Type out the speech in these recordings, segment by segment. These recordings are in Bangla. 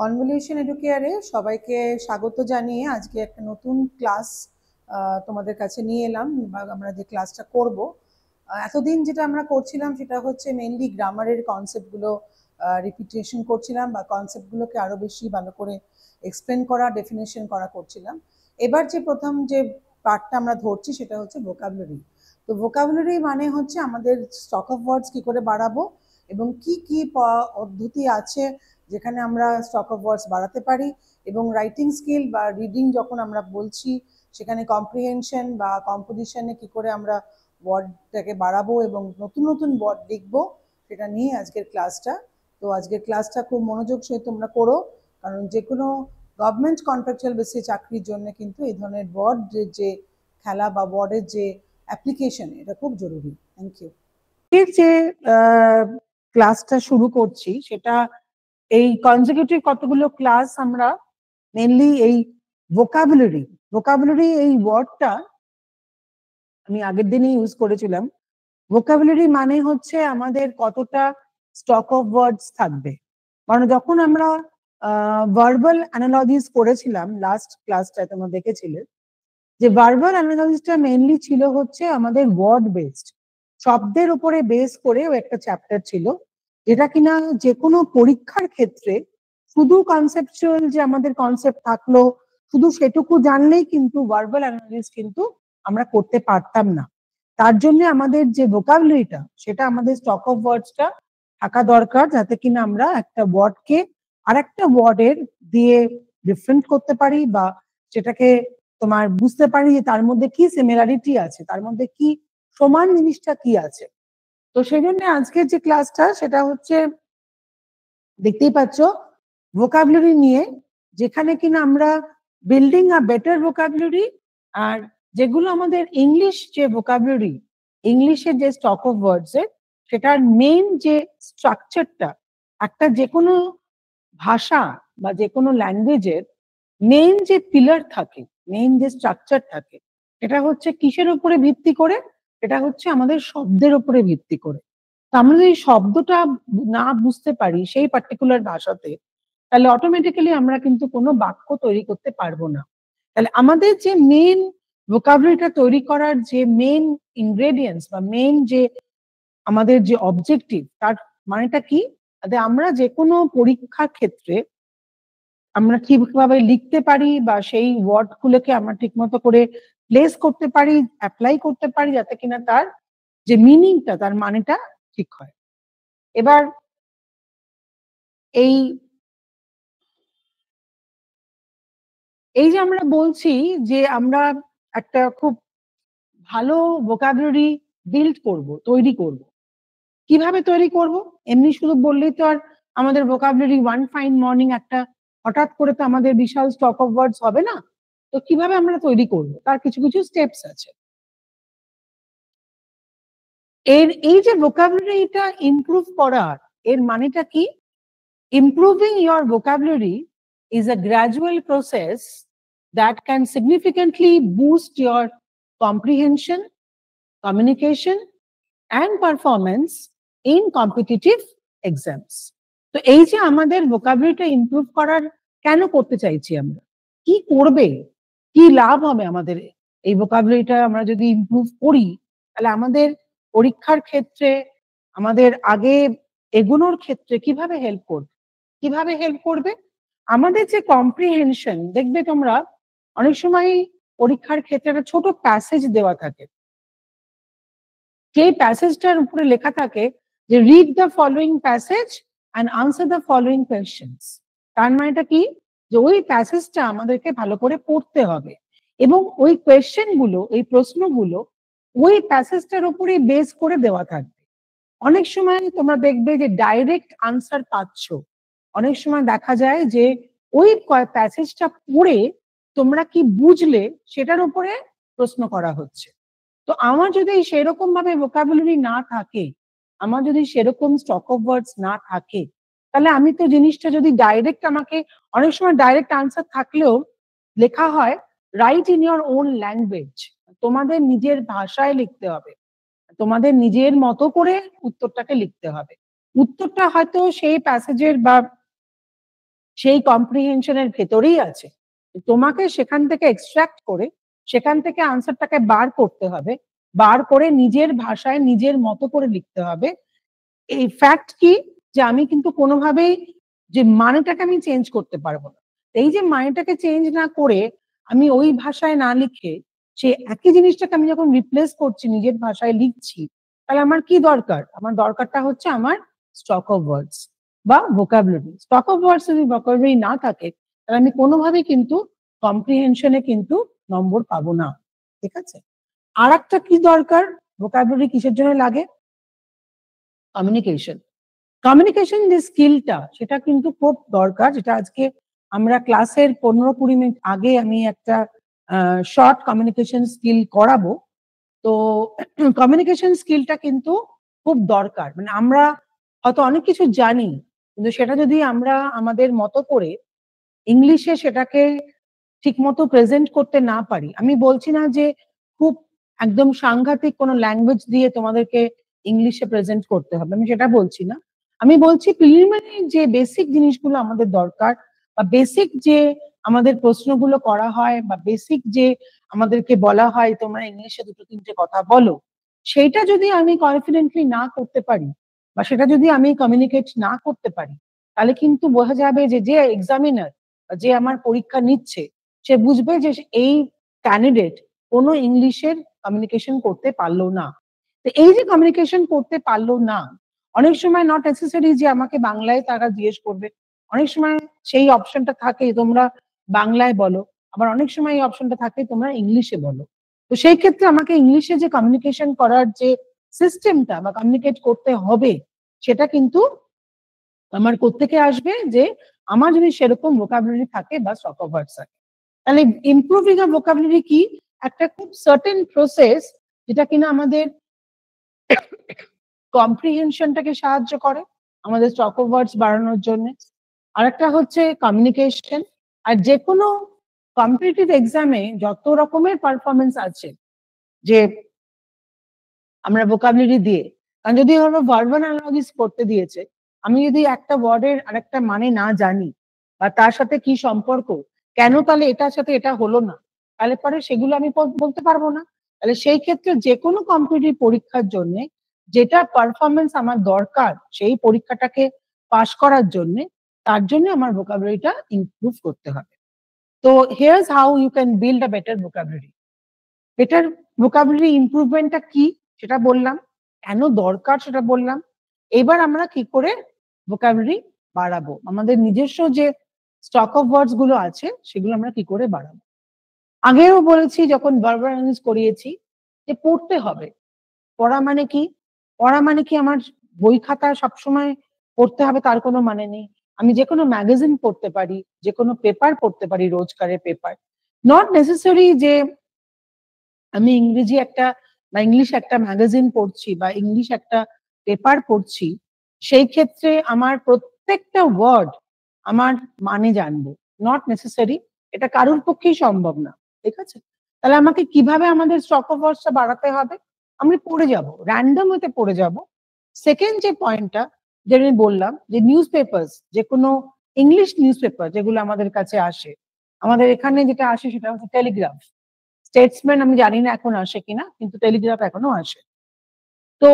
কনভলিউশন এডুকেয়ারে সবাইকে স্বাগত জানিয়ে আজকে একটা নতুন ক্লাস তোমাদের কাছে নিয়ে এলাম। বা আমরা যে ক্লাসটা করব, এতদিন যেটা আমরা করছিলাম সেটা হচ্ছে মেইনলি গ্রামারের কনসেপ্টগুলো রিপিটেশন করছিলাম, বা কনসেপ্টগুলোকে আরো বেশি ভালো করে এক্সপ্লেন করা, ডেফিনেশন করা করছিলাম। এবার যে প্রথম যে পার্টটা আমরা ধরছি সেটা হচ্ছে ভোকাবুলারি। তো ভোকাবুলারি মানে হচ্ছে আমাদের স্টক অফ ওয়ার্ডস কি করে বাড়াবো এবং কি কি পদ্ধতি আছে যেখানে আমরা স্টক অফ ওয়ার্ডস বাড়াতে পারি, এবং রাইটিং স্কিল বা রিডিং যখন আমরা বলছি সেখানে কম্প্রিহেনশন বা কম্পোজিশনে কি করে আমরা ওয়ার্ডটাকে বাড়াবো এবং নতুন নতুন ওয়ার্ড লিখবো, সেটা নিয়ে আজকের ক্লাসটা। তো আজকের ক্লাসটা খুব মনোযোগ সহিত তোমরা করো, কারণ যে কোনো গভর্নমেন্ট কন্ট্রাকচুয়াল বেসে চাকরির জন্য কিন্তু এই ধরনের ওয়ার্ডের যে খেলা বা ওয়ার্ডের যে অ্যাপ্লিকেশন, এটা খুব জরুরি। Thank you. এর যে ক্লাসটা শুরু করছি সেটা এই কনজিকিউটিভ কতগুলো ক্লাস আমরা মেনলি এই ভোকাবুলারি এই ওয়ার্ডটা আমি আগের দিনই ইউজ করেছিলাম। ভোকাবুলারি মানে হচ্ছে আমাদের কতটা স্টক অফ ওয়ার্ডস থাকবে। কারণ যখন আমরা ভার্বাল অ্যানালজিস করেছিলাম লাস্ট ক্লাসটায়, তোমরা দেখেছিলে যে ভার্বাল অ্যানালজিসটা মেইনলি ছিল হচ্ছে আমাদের ওয়ার্ড বেসড, শব্দের উপরে বেস করেও একটা চ্যাপ্টার ছিল, যেটা কিনা যে কোনো পরীক্ষার ক্ষেত্রে শুধু কনসেপচুয়াল যে আমাদের কনসেপ্ট থাকলো শুধু সেটুকু জানলেই কিন্তু ভার্বাল অ্যানালিসিস কিন্তু আমরা করতে পারতাম না। তার জন্য আমাদের যে ভোকাবুলারিটা সেটা আমাদের স্টক অফ ওয়ার্ডসটা থাকা দরকার, যাতে কিনা আমরা একটা ওয়ার্ডকে আর একটা ওয়ার্ডের দিয়ে ডিফারেন্ট করতে পারি, বা সেটাকে তোমার বুঝতে পারি যে তার মধ্যে কি সিমিলারিটি আছে, তার মধ্যে কি সমান জিনিসটা কি আছে। তো সেই জন্য আজকের যে ক্লাসটা সেটা হচ্ছে দেখতেই পাচ্ছ ভোকাবুলারি নিয়ে, যেখানে কিনা আমরা বিল্ডিং আ বেটার ভোকাবুলারি, আর যেগুলো আমাদের ইংলিশ যে ভোকাবুলারি, ইংলিশের যে স্টক অফ ওয়ার্ডস এর সেটার মেইন যে স্ট্রাকচারটা, একটা যে কোনো ভাষা বা যে কোনো ল্যাঙ্গুয়েজের মেইন যে পিলার থাকে, মেইন যে স্ট্রাকচার থাকে, এটা হচ্ছে কিসের উপরে ভিত্তি করে? এটা হচ্ছে আমাদের শব্দের উপরে ভিত্তি করে। তো আমরা যদি শব্দটা না বুঝতে পারি সেই পার্টিকুলার ভাষাতে, তাহলে অটোমেটিক্যালি আমরা কিন্তু কোনো বাক্য তৈরি করতে পারবো না। তাহলে আমাদের যে মেইন ভোকাবুলারিটা তৈরি করার যে মেইন ইনগ্রেডিয়েন্টস বা মেইন যে আমাদের যে অবজেক্টিভ, তার মানেটা কি? আমরা যে কোনো পরীক্ষার ক্ষেত্রে আমরা কিভাবে লিখতে পারি বা সেই ওয়ার্ড গুলোকে আমরা ঠিক মতো করে প্লেস করতে পারি, অ্যাপ্লাই করতে পারি, যাতে কিনা তার যে মিনিংটা, তার মানেটা ঠিক হয়। এবার এই এই যে আমরা বলছি যে আমরা একটা খুব ভালো ভোকাবুলারি বিল্ড করব, তৈরি করব, কিভাবে তৈরি করব? এমনি শুধু বললেই তো আর আমাদের ভোকাবুলারি ওয়ান ফাইন মর্নিং একটা হঠাৎ করে তো আমাদের বিশাল স্টক অফ ওয়ার্ডস হবে না। তো কিভাবে আমরা তৈরি করব, তার কিছু কিছু স্টেপস আছে। এই যে ভোকাবুলারিটা ইমপ্রুভ করার, এর মানেটা কি? Improving your vocabulary is a gradual process that can significantly boost your comprehension, communication, and performance in competitive exams. তো এই যে আমাদের ভোকাবুলারিটা ইমপ্রুভ করার কেন করতে চাইছি আমরা, কি করবে, কি লাভ হবে আমাদের এই ভোকাবুলারিটা আমরা যদি ইমপ্রুভ করি, তাহলে আমাদের পরীক্ষার ক্ষেত্রে, আমাদের আগে এগোনোর ক্ষেত্রে কিভাবে হেল্প করবে? কিভাবে হেল্প করবে? আমাদের যে কম্প্রিহেনশন, দেখবে তোমরা অনেক সময় পরীক্ষার ক্ষেত্রে একটা ছোট প্যাসেজ দেওয়া থাকে, সেই প্যাসেজটার উপরে লেখা থাকে যে read the following passage and answer the following questions. তার মানেটা কি? যে ওই প্যাসেজটা আমাদেরকে ভালো করে পড়তে হবে, এবং ওই কোয়েশ্চেন গুলো, এই প্রশ্নগুলো ওই প্যাসেজটার উপরেই বেস করে দেওয়া থাকবে। অনেক সময় তোমরা দেখবে যে ডাইরেক্ট আনসার পাচ্ছ, অনেক সময় দেখা যায় যে ওই প্যাসেজটা পড়ে তোমরা কি বুঝলে সেটার উপরে প্রশ্ন করা হচ্ছে। তো আমার যদি সেরকম ভাবে ভোকাবুলারি না থাকে, আমার যদি সেরকম স্টক অফ ওয়ার্ডস না থাকে, তাহলে আমি তো জিনিসটা যদি ডাইরেক্ট, আমাকে অনেক সময় ডাইরেক্ট আনসার থাকলেও লেখা হয় right in your own language, তোমাদের নিজের ভাষায় লিখতে হবে, তোমাদের নিজের মতো করে উত্তরটাকে লিখতে হবে। উত্তরটা হয়তো সেই প্যাসেজের বা সেই কম্প্রিহেনশনের ভেতরেই আছে। তোমাকে সেখান থেকে এক্সট্রাক্ট করে সেখান থেকে আনসারটাকে বার করতে হবে, বার করে নিজের ভাষায় নিজের মতো করে লিখতে হবে। এই ফ্যাক্ট কি যে আমি কিন্তু কোনোভাবেই যে মানেটাকে আমি চেঞ্জ করতে পারবো না। এই যে মানেটাকে চেঞ্জ না করে আমি ওই ভাষায় না লিখে সে একই জিনিসটাকে আমি যখন রিপ্লেস করছি নিজের ভাষায় লিখছি, তাহলে আমার কি দরকার? আমার দরকারটা হচ্ছে আমার স্টক অফ ওয়ার্ডস বা ভোকাবুলারি। স্টক অফ ওয়ার্ডস যদি ভোকাবুলারি না থাকে তাহলে আমি কোনোভাবেই কিন্তু কম্প্রিহেনশনে কিন্তু নম্বর পাবো না। ঠিক আছে? আর একটা কি দরকার? ভোকাবুলারি কিসের জন্য লাগে? কমিউনিকেশন। কমিউনিকেশন যে স্কিলটা সেটা কিন্তু খুব দরকার, যেটা আজকে আমরা ক্লাসের 15-20 মিনিট আগে আমি একটা শর্ট কমিউনিকেশন স্কিল করাবো। তো কমিউনিকেশন স্কিলটা কিন্তু খুব দরকার। মানে আমরা হয়তো অনেক কিছু জানি, কিন্তু সেটা যদি আমরা আমাদের মতো করে ইংলিশে সেটাকে ঠিকমতো প্রেজেন্ট করতে না পারি, আমি বলছি না যে খুব একদম সাংঘাতিক কোনো ল্যাঙ্গুয়েজ দিয়ে তোমাদেরকে ইংলিশে প্রেজেন্ট করতে হবে, আমি সেটা বলছি না। আমি বলছি প্রিলিমিনারি যে বেসিক জিনিসগুলো আমাদের দরকার, বা বেসিক যে আমাদের প্রশ্নগুলো করা হয়, বা বেসিক যে আমাদেরকে বলা হয় তোমরা ইংলিশে 2-3টে কথা বলো, সেইটা যদি আমি কনফিডেন্টলি না করতে পারি বা সেটা যদি আমি কমিউনিকেট না করতে পারি, তাহলে কিন্তু বোঝা যাবে যে যে এক্সামিনার যে আমার পরীক্ষা নিচ্ছে সে বুঝবে যে এই ক্যান্ডিডেট কোনো ইংলিশের কমিউনিকেশন করতে পারলো না। তো এই যে কমিউনিকেশন করতে পারলো না, অনেক সময় নট নেসেসারি যে আমাকে বাংলায় তারা জিজ্ঞেস করবে, অনেক সময় সেই অপশনটা থাকে তোমরা বাংলায় বলো, আবার অনেক সময় এই অপশনটা থাকে তোমরা ইংলিশে বলো। তো সেই ক্ষেত্রে আমাকে ইংলিশে যে কমিউনিকেশন করার যে সিস্টেমটা বা কমিউনিকেট করতে হবে, সেটা কিন্তু আমার কোত্থেকে আসবে? যে আমার যদি সেরকম ভোকাবুলারি থাকে বা স্টক অফ ওয়ার্ডস থাকে। তাহলে ইমপ্রুভিং আ ভোকাবুলারি কি? একটা খুব সার্টেন প্রসেস যেটা কিনা আমাদের কম্প্রিহেনশনটাকে সাহায্য করে, আমাদের স্টক অফ ওয়ার্ডস বাড়ানোর জন্য। আরেকটা হচ্ছে কমিউনিকেশন। আর যেকোনো কম্পিটিটিভ এক্সামে যত রকমের পারফরমেন্স আছে, যে আমরা ভোকাবুলারি দিয়ে, কারণ যদি আমরা ভার্বাল অ্যানালজিস করতে দিয়েছে, আমি যদি একটা ওয়ার্ডের আরেকটা মানে না জানি বা তার সাথে কি সম্পর্ক, কেন তাহলে এটার সাথে এটা হলো না, তাহলে পরে সেগুলো আমি বলতে পারবো না। তাহলে সেই ক্ষেত্রে যে কোনো কম্পিটিটিভ পরীক্ষার জন্য যেটা পারফরমেন্স আমার দরকার সেই পরীক্ষাটাকে পাস করার জন্য, তার জন্য আমার ভোকাবুলারিটা ইমপ্রুভ করতে হবে। তো here's how you can build a better vocabulary. Better vocabulary ইমপ্রুভমেন্টটা কি সেটা বললাম, কেন দরকার সেটা বললাম। এবার আমরা কি করে ভোকাবুলারি বাড়াবো, আমাদের নিজস্ব যে স্টক অফ ওয়ার্ডস গুলো আছে সেগুলো আমরা কি করে বাড়াবো। আগেও বলেছি যখন ভার্বাল অ্যানালাইসিস করিয়েছি যে পড়তে হবে। পড়া মানে কি? পড়া মানে কি আমার বই খাতা সবসময় পড়তে হবে তার কোনো মানে নেই। আমি যেকোনো ম্যাগাজিন পড়তে পারি, যেকোনো পেপার পড়তে পারি, রোজকারের পেপার। নট নেসেসারি যে আমি ইংরেজি একটা বা ইংলিশ একটা ম্যাগাজিন পড়ছি বা ইংলিশ একটা পেপার পড়ছি, সেই ক্ষেত্রে আমার প্রত্যেকটা ওয়ার্ড আমার মানে জানবো। নট নেসেসারি, এটা কারোর পক্ষেই সম্ভব না। ঠিক আছে? তাহলে আমাকে কিভাবে আমাদের স্টক অফ ওয়ার্ডসটা বাড়াতে হবে? আমি পড়ে যাব, র‍্যান্ডম ওয়েতে পড়ে যাব। সেকেন্ড যে পয়েন্টটা যেটা আমি বললাম, যে নিউজ পেপারস, যেকোনো ইংলিশ নিউজ পেপার যেগুলো আমাদের কাছে আসে, আমাদের এখানে যেটা আসে সেটা হচ্ছে টেলিগ্রাফ। স্টেটসম্যান আমি জানি না এখন আসে কিনা, কিন্তু টেলিগ্রাফ এখনো আসে। তো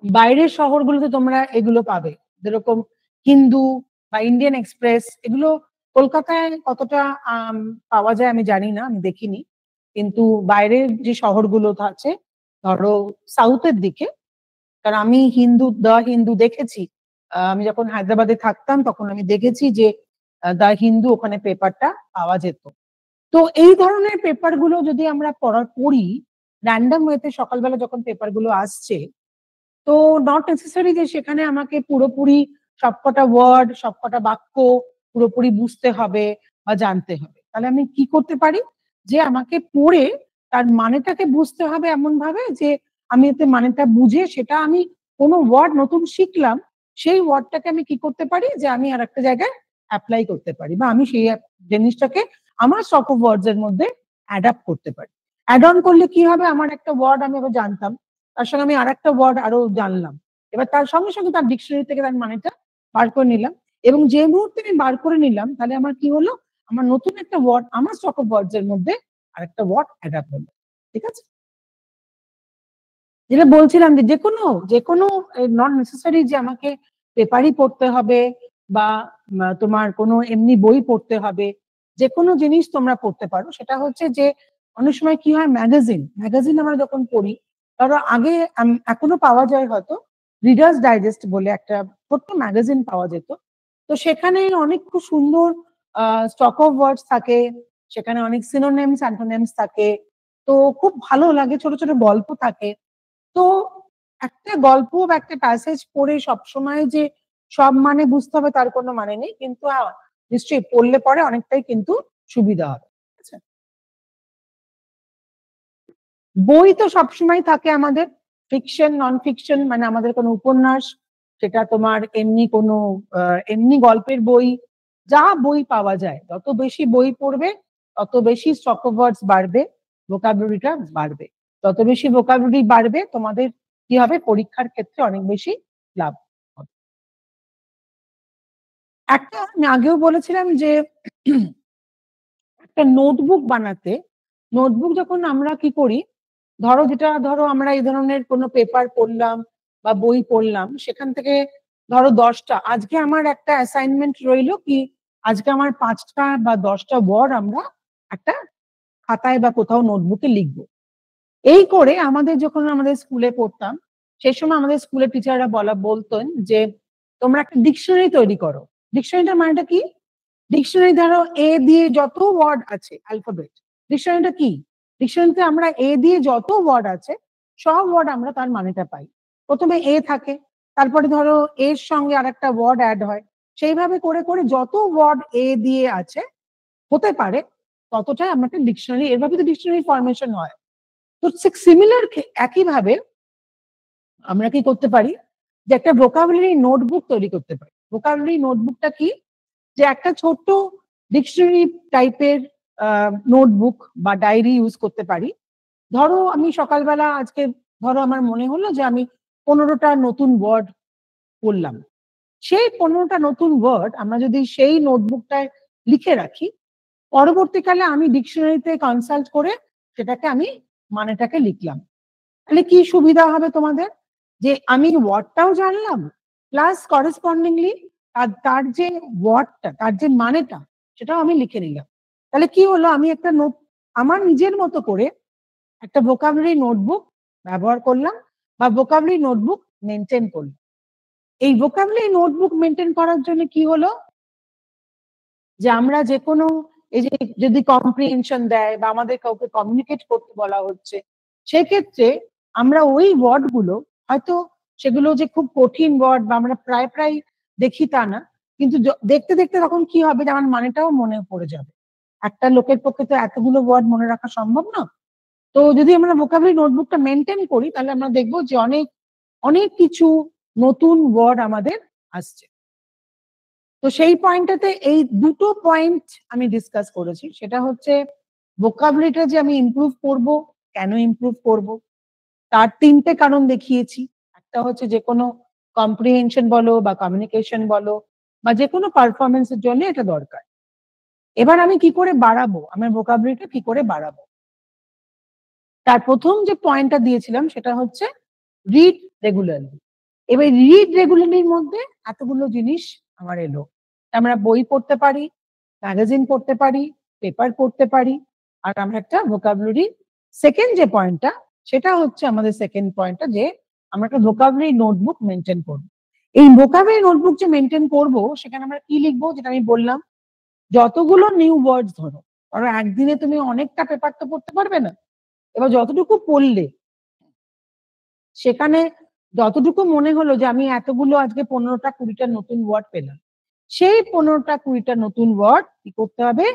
বাইরের শহরগুলোতে তোমরা এগুলো পাবে, যেরকম হিন্দু বা ইন্ডিয়ান এক্সপ্রেস, এগুলো কলকাতায় কতটা পাওয়া যায় আমি জানি না, আমি দেখিনি। কিন্তু বাইরের যে শহরগুলো আছে, ধরো সাউথের দিকে, কারণ আমি দ্য হিন্দু দেখেছি। আমি যখন হায়দ্রাবাদে থাকতাম তখন আমি দেখেছি যে দ্য হিন্দু ওখানে পেপারটা পাওয়া যেত। তো এই ধরনের পেপার গুলো যদি আমরা পড়ি র‍্যান্ডম ওয়েতে, সকালবেলা যখন পেপার গুলো আসছে, তো নট নেসেসারি যে সেখানে আমাকে পুরোপুরি সবকটা ওয়ার্ড, সবকটা বাক্য পুরোপুরি বুঝতে হবে বা জানতে হবে। তাহলে আমি কি করতে পারি? যে আমাকে পড়ে তার মানেটাকে বুঝতে হবে এমন ভাবে যে আমি এতে মানেটা বুঝে সেটা আমি কোনো ওয়ার্ড নতুন শিখলাম, সেই ওয়ার্ডটাকে আমি কি করতে পারি? যে আমি আরেকটা জায়গায় এপ্লাই করতে পারি, বা আমি সেই জিনিসটাকে আমার স্টক অফ ওয়ার্ডস এর মধ্যে অ্যাডাপ্ট করতে পারি। অ্যাড অন করলে কি হবে? আমার একটা ওয়ার্ড আমি এবার জানতাম, তার সঙ্গে আমি আরেকটা ওয়ার্ড আরো জানলাম। এবার তার সঙ্গে, সঙ্গে তার ডিকশনারি থেকে তার মানেটা বার করে নিলাম। এবং যে মুহূর্তে আমি বার করে নিলাম, তাহলে আমার কি হলো, আমার নতুন একটা ওয়ার্ড আমার স্টক অফ ওয়ার্ডস এর মধ্যে আরেকটা ওয়ার্ড অ্যাড আপ হলো। ঠিক আছে? যেটা বলছিলাম যে যেকোনো নট নেসেসারি যে আমাকে পেপারই পড়তে হবে বা তোমার কোনো এমনি বই পড়তে হবে, যেকোনো জিনিস তোমরা পড়তে পারো। সেটা হচ্ছে যে অনেক সময় কি হয়, ম্যাগাজিন আমরা যখন পড়ি, ধরো আগে এখনো পাওয়া যায় হয়তো, রিডার্স ডাইজেস্ট বলে একটা ছোট্ট ম্যাগাজিন পাওয়া যেত। তো সেখানে অনেক খুব সুন্দর স্টক অফ ওয়ার্ডস থাকে, সেখানে অনেক সিনোনিমস অ্যান্টোনিমস থাকে। তো খুব ভালো লাগে, ছোট ছোট গল্প থাকে। তো একটা গল্প বা একটা প্যাসেজ পড়ে সবসময় যে সব মানে বুঝতে হবে তার কোনো মানে নেই, কিন্তু নিশ্চয়ই পড়লে পরে অনেকটাই কিন্তু সুবিধা হবে। ঠিক আছে? বই তো সবসময় থাকে আমাদের, ফিকশন নন ফিকশন, মানে আমাদের কোনো উপন্যাস, সেটা তোমার এমনি কোনো এমনি গল্পের বই, যা বই পাওয়া যায়, যত বেশি বই পড়বে তত বেশি স্টক অফ ওয়ার্ডস বাড়বে, ভোকাবুলারিটা বাড়বে। তত বেশি ভোকাবুলারি বাড়বে, তোমাদের কি হবে, পরীক্ষার ক্ষেত্রে অনেক বেশি লাভ হবে। একটা আমি আগেও বলেছিলাম যে একটা নোটবুক বানাতে, নোটবুক যখন আমরা কি করি, ধরো আমরা এই ধরনের কোনো পেপার পড়লাম বা বই পড়লাম, সেখান থেকে ধরো 10টা, আজকে আমার একটা অ্যাসাইনমেন্ট রইলো কি, আজকে আমার 5টা বা 10টা ওয়ার্ড আমরা একটা খাতায় বা কোথাও নোটবুকে লিখবো। এই করে যখন আমাদের স্কুলে পড়তাম, সেই সময় আমাদের স্কুলের টিচাররা বলতেন যে তোমরা একটা ডিকশনারি তৈরি করো। ডিকশনারিটার মানেটা কি? ডিকশনারি ধরো এ দিয়ে যত ওয়ার্ড আছে অ্যালফাবেট, ডিকশনারিটা কি? ডিকশনারিতে আমরা এ দিয়ে যত ওয়ার্ড আছে সব ওয়ার্ড আমরা তার মানেটা পাই। প্রথমে এ থাকে, তারপরে ধরো এর সঙ্গে আরেকটা ওয়ার্ড অ্যাড হয়, সেইভাবে করে করে যত ওয়ার্ড এ দিয়ে আছে হতে পারে ততটাই আমরা একটা ডিকশনারি, এভাবে তো ডিকশনারি ফরমেশন হয়। তো সিমিলার একইভাবে আমরা কি করতে পারি, যে একটা ভোকাবুলারি নোটবুক তৈরি করতে পারি। ভোকাবুলারি নোটবুকটা কি, যে একটা ছোট্ট ডিকশনারি টাইপের নোটবুক বা ডায়েরি ইউজ করতে পারি। ধরো আমি সকালবেলা আজকে, ধরো আমার মনে হলো যে আমি 15টা নতুন ওয়ার্ড পড়লাম, সেই 15টা নতুন ওয়ার্ড আমরা যদি সেই নোটবুকটায় লিখে রাখি, পরবর্তীকালে আমি ডিকশনারিতে কনসাল্ট করে সেটাকে আমি মানেটাকে লিখলাম। তাহলে কি সুবিধা হবে তোমাদের, যে আমি ওয়ার্ডটাও জানলাম, প্লাস করেসপন্ডিংলি তার যে ওয়ার্ডটা, তার যে মানেটা, সেটাও আমি লিখে নিলাম। তাহলে কি হলো, আমি একটা নোট আমার নিজের মতো করে একটা ভোকাবুলারি নোটবুক ব্যবহার করলাম বা ভোকাবুলারি নোটবুক মেনটেন করলাম। এই ভোকাবুলারি নোটবুক মেনটেন করার জন্য কি হলো, যে আমরা যে কোনো, এই যে যদি কম্প্রিহেনশন দেয় বা আমাদের কাউকে কমিউনিকেট করতে বলা হচ্ছে, সেক্ষেত্রে আমরা ওই ওয়ার্ড গুলো, হয়তো সেগুলো যে খুব কঠিন ওয়ার্ড বা আমরা প্রায় প্রায় দেখি তা না, কিন্তু দেখতে দেখতে তখন কি হবে, যে আমার মানেটাও মনে পড়ে যাবে। একটা লোকের পক্ষে তো এতগুলো ওয়ার্ড মনে রাখা সম্ভব না। তো যদি আমরা ভোকাবুলারি নোটবুকটা মেনটেন করি, তাহলে আমরা দেখবো যে অনেক অনেক কিছু নতুন ওয়ার্ড আমাদের আসছে। তো সেই পয়েন্টটাতে এই দুটো পয়েন্ট আমি ডিসকাস করেছি, সেটা হচ্ছে ভোকাবুলারিটা যে আমি ইমপ্রুভ করব, কেন ইমপ্রুভ করব, তার 3টে কারণ দেখিয়েছি। একটা হচ্ছে যে কোনো কম্প্রিহেনশন বলো বা কমিউনিকেশন বলো বা যে কোনো পারফরমেন্সের জন্য এটা দরকার। এবার আমি কি করে বাড়াবো, আমার ভোকাবুলারিটা কি করে বাড়াবো, তার প্রথম যে পয়েন্টটা দিয়েছিলাম সেটা হচ্ছে রিড রেগুলারলি। এবার রিড রেগুলারলির মধ্যে এতগুলো জিনিস আমার এলো, আমরা বই পড়তে পারি, ম্যাগাজিন পড়তে পারি, পেপার পড়তে পারি, আর আমরা একটা ভোকাবুলারি, সেকেন্ড যে পয়েন্টটা, সেটা হচ্ছে আমাদের সেকেন্ড পয়েন্টটা, যে আমরা একটা ভোকাবুলারি নোটবুক মেনটেন করবো। এই ভোকাবুলারি নোটবুক যে মেনটেন করব, সেখানে আমরা কি লিখবো, যেটা আমি বললাম, যতগুলো নিউ ওয়ার্ডস ধরো, কারণ একদিনে তুমি অনেকটা পেপার তো পড়তে পারবে না, এবার যতটুকু পড়লে সেখানে যতটুকু মনে হলো যে আমি এতগুলো আজকে 15টা 20টা নতুন ওয়ার্ড পেলাম, সেই 15টা 20টা নতুন ওয়ার্ড কি করতে হবে,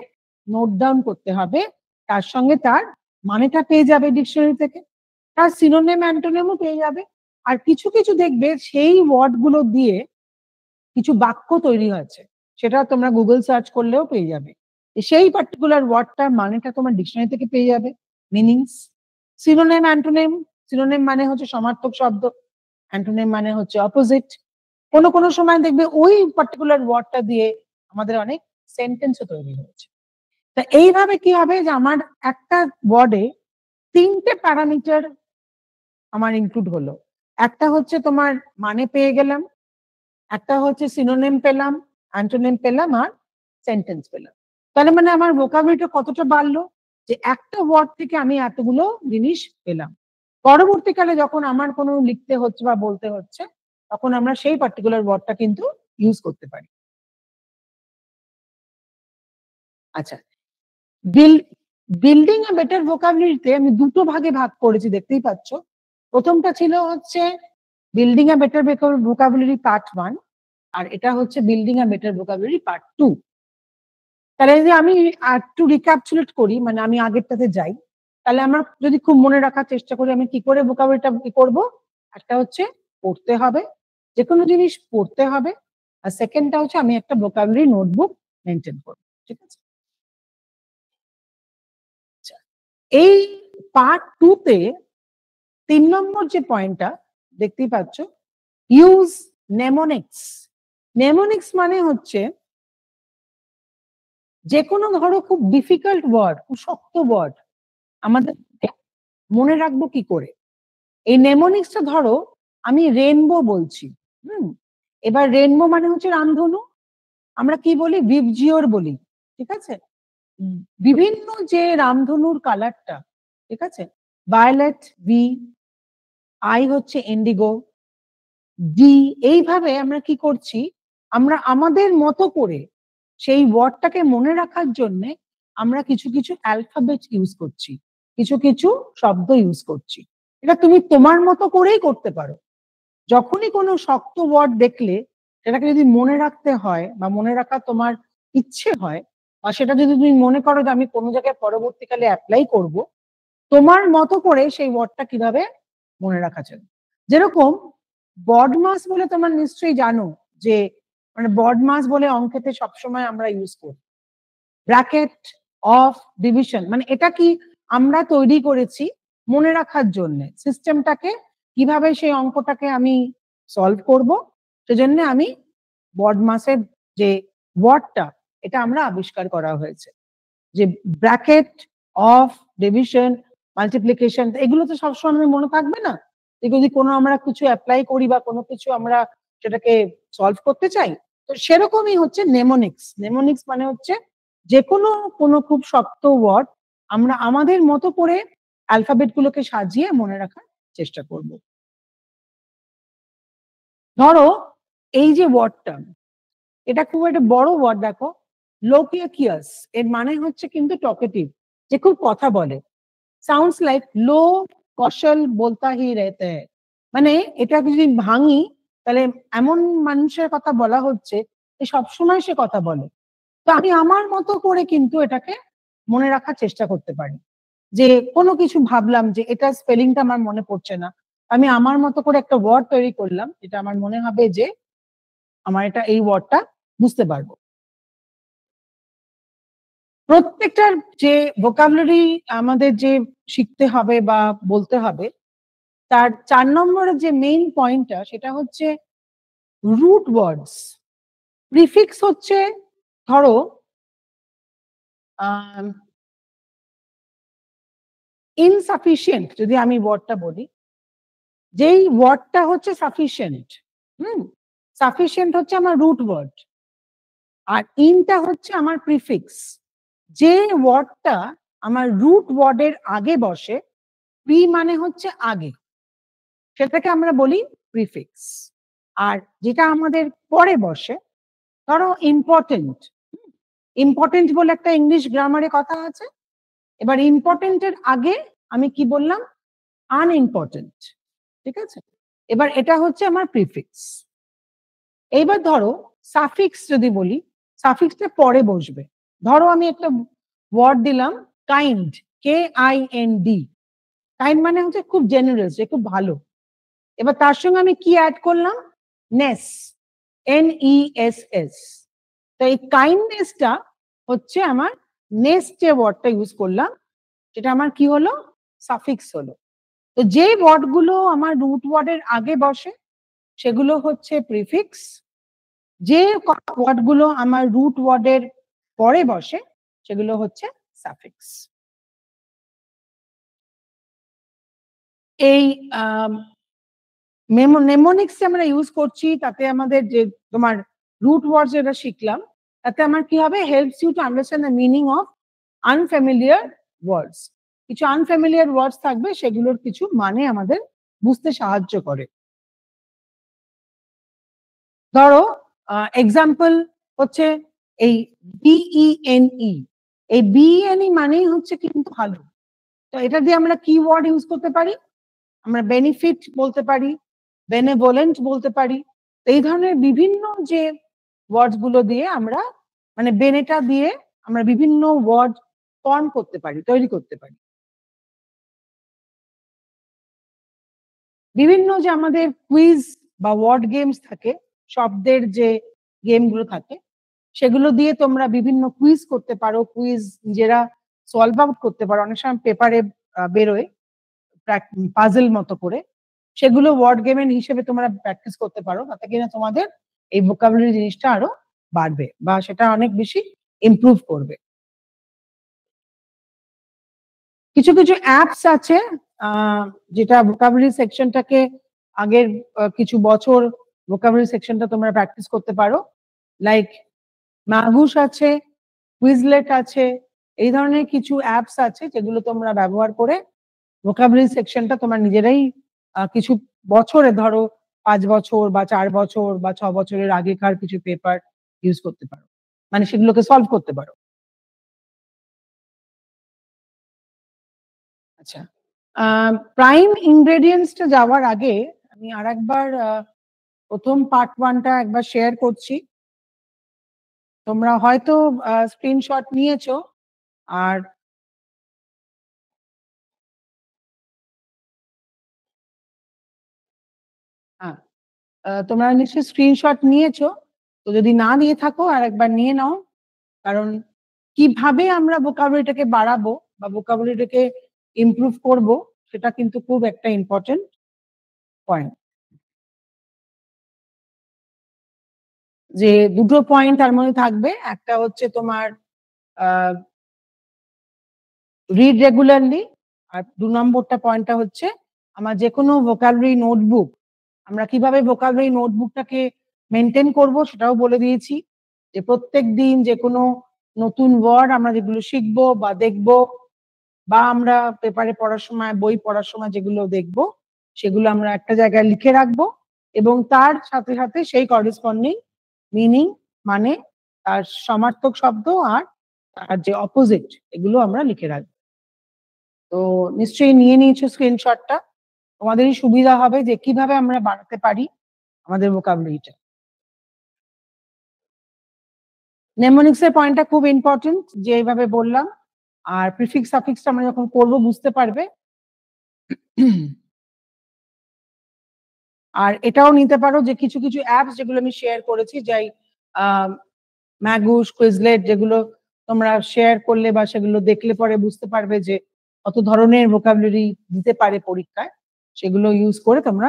নোট ডাউন করতে হবে। তার সঙ্গে তার মানেটা পেয়ে যাবে ডিকশনারি থেকে, তার সিনোনিম অ্যান্টোনিমও পেয়ে যাবে। আর কিছু কিছু দেখবে সেই ওয়ার্ড গুলো দিয়ে কিছু বাক্য তৈরি হয়েছে, সেটা তোমরা গুগল সার্চ করলেও পেয়ে যাবে। সেই পার্টিকুলার ওয়ার্ডটার মানেটা তোমার ডিকশনারি থেকে পেয়ে যাবে, মিনিংস। সিনোনিম অ্যান্টোনিম, সিনোনিম মানে হচ্ছে সমার্থক শব্দ, অ্যান্টোনিম মানে হচ্ছে অপোজিট। কোনো কোনো সময় দেখবে ওই পার্টিকুলার ওয়ার্ডটা দিয়ে আমাদের অনেক সেন্টেন্সও তৈরি হয়েছে। তা এইভাবে কি হবে যে আমার একটা ওয়ার্ডে 3টে প্যারামিটার আমার ইনক্লুড হলো। একটা হচ্ছে তোমার মানে পেয়ে গেলাম, একটা হচ্ছে সিনোনিম পেলাম, অ্যান্টোনিম পেলাম আর সেন্টেন্স পেলাম। তাহলে মানে আমার ভোকাবুলারিটা কতটা বাড়লো যে একটা ওয়ার্ড থেকে আমি এতগুলো জিনিস পেলাম। পরবর্তীকালে যখন আমার কোনো লিখতে হচ্ছে বা বলতে হচ্ছে তখন আমরা সেই পার্টিকুলার ওয়ার্ডটা কিন্তু ইউজ করতে পারি। আচ্ছা, বিল্ডিং আ বেটার ভোকাবুলারিতে আমি দুটো ভাগে ভাগ করেছি, দেখতেই পাচ্ছ। প্রথমটা ছিল হচ্ছে বিল্ডিং আ বেটার ভোকাবুলারি পার্ট 1 আর এটা হচ্ছে বিল্ডিং আ বেটার ভোকাবুলারি পার্ট 2। তাহলে যদি আমি একটু রিক্যাপচুলেট করি, মানে আমি আগেরটাতে যাই, তাহলে আমার যদি খুব মনে রাখার চেষ্টা করি আমি কি করে ভোকাবুলারিটা কি করব? একটা হচ্ছে পড়তে হবে, যেকোনো জিনিস পড়তে হবে। আর সেকেন্ডটা হচ্ছে আমি একটা ভোকাবুলারি নোটবুক মেইনটেইন করব। ঠিক আছে? আচ্ছা, এই পার্ট 2 তে 3 নম্বর যে পয়েন্টটা দেখতেই পাচ্ছ, ইউজ নেমোনিক্স। নেমোনিক্স মানে হচ্ছে যেকোনো ধরো খুব ডিফিকাল্ট ওয়ার্ড, খুব শক্ত ওয়ার্ড আমাদের মনে রাখবো কি করে? এই নেমোনিক্সটা ধরো আমি রেনবো বলছি, এবার রেনবো মানে হচ্ছে রামধনু, আমরা কি বলি ভিবজিওর বলি, ঠিক আছে? বিভিন্ন যে রামধনুর কালারটা, ঠিক আছে, ভায়োলেট ভি, আই হচ্ছে ইন্ডিগো, ডি, এইভাবে আমরা কি করছি, আমরা আমাদের মতো করে সেই ওয়ার্ডটাকে মনে রাখার জন্য আমরা কিছু কিছু অ্যালফাবেট ইউজ করছি, কিছু কিছু শব্দ ইউজ করছি। এটা তুমি তোমার মতো করেই করতে পারো। যখনই কোনো শক্ত ওয়ার্ড দেখলে সেটাকে যদি মনে রাখতে হয় বা মনে রাখার তোমার ইচ্ছে হয় বা সেটা যদি তুমি মনে করো যে আমি কোনো জায়গায় পরবর্তীকালে অ্যাপ্লাই করব, তোমার মতো করে সেই ওয়ার্ডটা কিভাবে মনে রাখা যায়। যেরকম বডমাস বলে তোমরা নিশ্চয়ই জানো যে মানে বডমাস বলে অঙ্কেতে সবসময় আমরা ইউজ করি ব্র্যাকেট অফ ডিভিশন, মানে এটা কি আমরা তৈরি করেছি মনে রাখার জন্য সিস্টেমটাকে, কিভাবে সেই অঙ্কটাকে আমি সলভ করব, সেজন্য আমি বডমাসের যে ওয়ার্ডটা এটা আমরা আবিষ্কার করা হয়েছে। যে ব্র্যাকেট অফ ডিভিশন মাল্টিপ্লিকেশন এগুলো তো সবসময় মনে থাকবে না, যদি কোনো আমরা কিছু অ্যাপ্লাই করি বা কোনো কিছু আমরা সেটাকে সলভ করতে চাই, তো সেরকমই হচ্ছে নেমোনিক্স। নেমোনিক্স মানে হচ্ছে যে কোনো খুব শক্ত ওয়ার্ড আমরা আমাদের মতো করে অ্যালফাবেট গুলোকে সাজিয়ে মনে রাখার চেষ্টা করব। ধরো এই যে ওয়ার্ডটা, এটা খুব একটা বড় ওয়ার্ড, দেখো লোকিয়াকিয়াস, এর মানে হচ্ছে কিন্তু টকেটিভ, যে খুব কথা বলে। সাউন্ডস লাইক লো কৌশল বলতা হি রেতে হ্যায়, মানে এটা যদি ভাঙি তাহলে এমন মানুষের কথা বলা হচ্ছে যে সবসময় সে কথা বলে। তো আমি আমার মতো করে কিন্তু এটাকে মনে রাখার চেষ্টা করতে পারি, যে কোনো কিছু ভাবলাম যে এটা স্পেলিংটা আমার মনে পড়ছে না, আমি আমার মতো করে একটা ওয়ার্ড তৈরি করলাম, এটা আমার মনে হবে যে আমার এটা এই ওয়ার্ডটা বুঝতে পারবো। প্রত্যেকটার যে ভোকাবুলারি আমাদের যে শিখতে হবে বা বলতে হবে, তার 4 নম্বরের যে মেইন পয়েন্টটা সেটা হচ্ছে রুট ওয়ার্ডস। প্রিফিক্স হচ্ছে ধরো ইনসাফিসিয়েন্ট, যদি আমি ওয়ার্ডটা বলি, যেই ওয়ার্ডটা হচ্ছে সাফিসিয়েন্ট, সাফিসিয়েন্ট হচ্ছে আমার রুট ওয়ার্ড, আর ইনটা হচ্ছে আমার প্রিফিক্স। যে ওয়ার্ডটা আমার রুট ওয়ার্ডের আগে বসে, প্রি মানে হচ্ছে আগে, সেটাকে আমরা বলি প্রিফিক্স। আর যেটা আমাদের পরে বসে, ধরো ইম্পর্টেন্ট, ইম্পর্টেন্ট বলে একটা ইংলিশ গ্রামারে কথা আছে, এবার ইম্পর্টেন্টের আগে আমি কি বললাম, আনইম্পর্টেন্ট, ঠিক আছে, এবার এটা হচ্ছে আমার প্রিফিক্স। এইবার ধরো সাফিক্স যদি বলি, সাফিক্সটা পরে বসবে। ধরো আমি একটা ওয়ার্ড দিলাম কাইন্ড, KIND, কাইন্ড মানে হচ্ছে খুব জেনারেস, যে খুব ভালো। এবার তার সঙ্গে আমি কি অ্যাড করলাম, নেস, NESS। তো এই কাইন্ডনেসটা হচ্ছে আমার নেক্সট যে ওয়ার্ডটা ইউজ করলাম সেটা আমার কি হলো, সাফিক্স হলো। তো যে ওয়ার্ডগুলো আমার রুট ওয়ার্ডের আগে বসে সেগুলো হচ্ছে প্রিফিক্স। যে ওয়ার্ডগুলো আমার রুট ওয়ার্ডের পরে বসে সেগুলো হচ্ছে সাফিক্স। এই নেমোনিক্স আমরা ইউজ করছি, তাতে আমাদের যে তোমার রুট ওয়ার্ডস যেটা শিখলাম, তাতে আমার কি হবে, helps you to understand the meaning of unfamiliar words. কিছু আনফ্যামিলিয়ার ওয়ার্ডস থাকবে, সেগুলোর কিছু মানে আমাদের বুঝতে সাহায্য করে। ধরো এক্সাম্পল হচ্ছে এই BENE, এই BENE মানেই হচ্ছে কিন্তু ভালো। তো এটা দিয়ে আমরা কি ওয়ার্ড ইউজ করতে পারি? আমরা বেনিফিট বলতে পারি, বেনেভোলেন্ট বলতে পারি। এই ধরনের বিভিন্ন যে ওয়ার্ডস গুলো দিয়ে আমরা, মানে বেনেটা দিয়ে আমরা বিভিন্ন ওয়ার্ড ফর্ম করতে পারি, তৈরি করতে পারি। বিভিন্ন যে আমাদের কুইজ বা ওয়ার্ড গেমস থাকে, শব্দের যে গেমগুলো থাকে, সেগুলো দিয়ে তোমরা বিভিন্ন কুইজ করতে পারো, কুইজ নিজেরা সলভ আউট করতে পারো। অনেক সময় পেপারে বেরোয় পাজল মতো করে, সেগুলো ওয়ার্ড গেমের হিসেবে তোমরা প্র্যাকটিস করতে পারো। তাতে কিনা তোমাদের এই ভোকাবুলারি জিনিসটা আরো বাড়বে বা সেটা অনেক বেশি ইমপ্রুভ করবে। কিছু কিছু অ্যাপস আছে যেটা ভোকাবুলারি সেকশনটাকে, আগের কিছু বছর ভোকাবুলারি সেকশনটা তোমরা প্র্যাকটিস করতে পারো। লাইক মাগুস আছে, কুইজলেট আছে, এই ধরনের কিছু অ্যাপস আছে যেগুলো তোমরা ব্যবহার করে ভোকাবুলারি সেকশনটা তোমরা নিজেরাই কিছু বছরে, ধরো 5 বছর বা 4 বছর বা 6 বছরের আগেকার কিছু পেপার ইউজ করতে পারো, মানে সেগুলোকে সলভ করতে পারো। আচ্ছা, প্রাইম ইনগ্রেডিয়েন্টসটা যাওয়ার আগে আমি আরেকবার প্রথম পার্ট 1টা একবার শেয়ার করছি। তোমরা হয়তো স্ক্রিনশট নিয়েছো, আর তোমরা নিশ্চয়ই স্ক্রিনশট নিয়েছো। তো যদি না নিয়ে থাকো আর একবার নিয়ে নাও, কারণ কিভাবে আমরা ভোকাবুলারিটাকে বাড়াবো বা ভোকাবুলারিটাকে ইমপ্রুভ করব, সেটা কিন্তু খুব একটা ইম্পর্টেন্ট পয়েন্ট। যে দুটো পয়েন্ট তার মধ্যে থাকবে, একটা হচ্ছে তোমার রিড রেগুলারলি, আর 2 নম্বরটা পয়েন্টটা হচ্ছে আমার যে কোনো ভোকাবুলারি নোটবুক, আমরা কিভাবে ভোকাবুলারি নোটবুকটাকে মেনটেন করব সেটাও বলে দিয়েছি। যে প্রত্যেক দিন যে কোনো নতুন ওয়ার্ড আমরা যেগুলো শিখবো বা দেখবো, বা আমরা পেপারে পড়ার সময়, বই পড়ার সময় যেগুলো দেখবো, সেগুলো আমরা একটা জায়গায় লিখে রাখবো, এবং তার সাথে সাথে সেই করেসপন্ডিং মিনিং, মানে তার সমার্থক শব্দ আর তার যে অপোজিট, এগুলো আমরা লিখে রাখবো। তো নিশ্চয়ই নিয়ে নিয়েছো স্ক্রিনশটটা, তোমাদেরই সুবিধা হবে যে কিভাবে আমরা বাড়াতে পারি আমাদের ভোকাবুলারিটা। নেমোনিক্স এর পয়েন্টটা খুব ইম্পর্টেন্ট, যে এইভাবে বললাম, আর প্রিফিক্স সাফিক্সটা আমরা যখন করবো বুঝতে পারবে। আর এটাও নিতে পারো যে কিছু কিছু অ্যাপস যেগুলো আমি শেয়ার করেছি, যাই ম্যাগুস, কুইজলেট, যেগুলো তোমরা শেয়ার করলে বা সেগুলো দেখলে পরে বুঝতে পারবে যে কত ধরনের ভোকাবুলারি দিতে পারে পরীক্ষায়, সেগুলো ইউজ করে তোমরা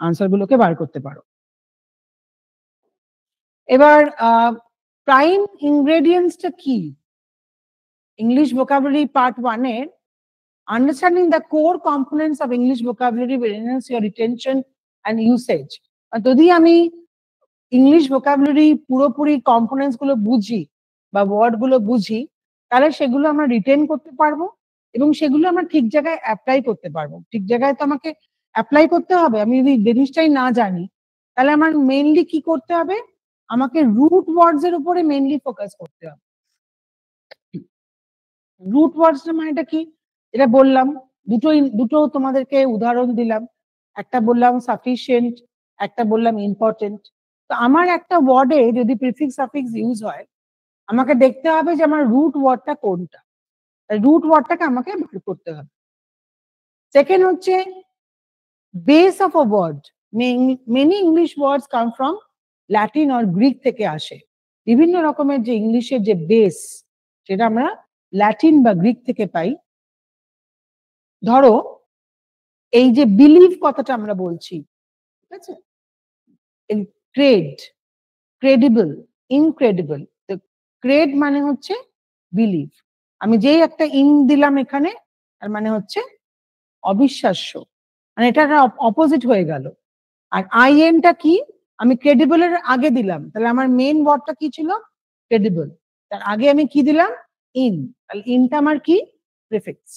আনসার গুলোকে বার করতে পারো। এবার প্রাইম ইনগ্রেডিয়েন্টসটা কি? ইংলিশ ভোকাবুলারি পার্ট 1 এর understanding the core components of English vocabulary will enhance your retention and usage. যদি আমি ইংলিশ ভোকাবুলারি পুরোপুরি কম্পোনেন্টস গুলো বুঝি বা ওয়ার্ড গুলো বুঝি, তাহলে সেগুলো আমরা রিটেন করতে পারবো এবং সেগুলো আমরা ঠিক জায়গায় অ্যাপ্লাই করতে পারবো। ঠিক জায়গায় তো আমাকে অ্যাপ্লাই করতে হবে। আমি যদি জিনিসটাই না জানি, তাহলে আমার মেইনলি কি করতে হবে, আমাকে রুট ওয়ার্ডস এর উপরে মেইনলি ফোকাস করতে হবে। রুট ওয়ার্ডস মানেটা কি, এটা বললাম, দুটো তোমাদেরকে উদাহরণ দিলাম। একটা বললাম সাফিসিয়েন্ট, একটা বললাম ইম্পর্টেন্ট। তো আমার একটা ওয়ার্ডে যদি প্রিফিক্স সাফিক্স ইউজ হয়, আমাকে দেখতে হবে যে আমার রুট ওয়ার্ডটা কোনটা, রুট ওয়ার্ডটাকে আমাকে বের করতে হবে। সেকেন্ড হচ্ছে base of a word. Many English words come from Latin or Greek থেকে আসে। বিভিন্ন রকমের যে ইংলিশের যে বেস, সেটা আমরা ল্যাটিন বা গ্রিক থেকে পাই। ধরো এই যে বিলিভ কথাটা আমরা বলছি, ঠিক আছে, ক্রেড, ক্রেডিবল, ইনক্রেডিবল। ক্রেড মানে হচ্ছে বিলিভ, আমি যেই একটা ইন দিলাম এখানে তার মানে হচ্ছে অবিশ্বাস্য, মানে এটা অপোজিট হয়ে গেল। আর আইএনটা কি, আমি ক্রেডিবলের আগে দিলাম, তাহলে আমার মেইন ওয়ার্ডটা কি ছিল, ক্রেডিবল, তার আগে আমি কি দিলাম, ইন, তাহলে ইনটা আমার কি, প্রিফিক্স।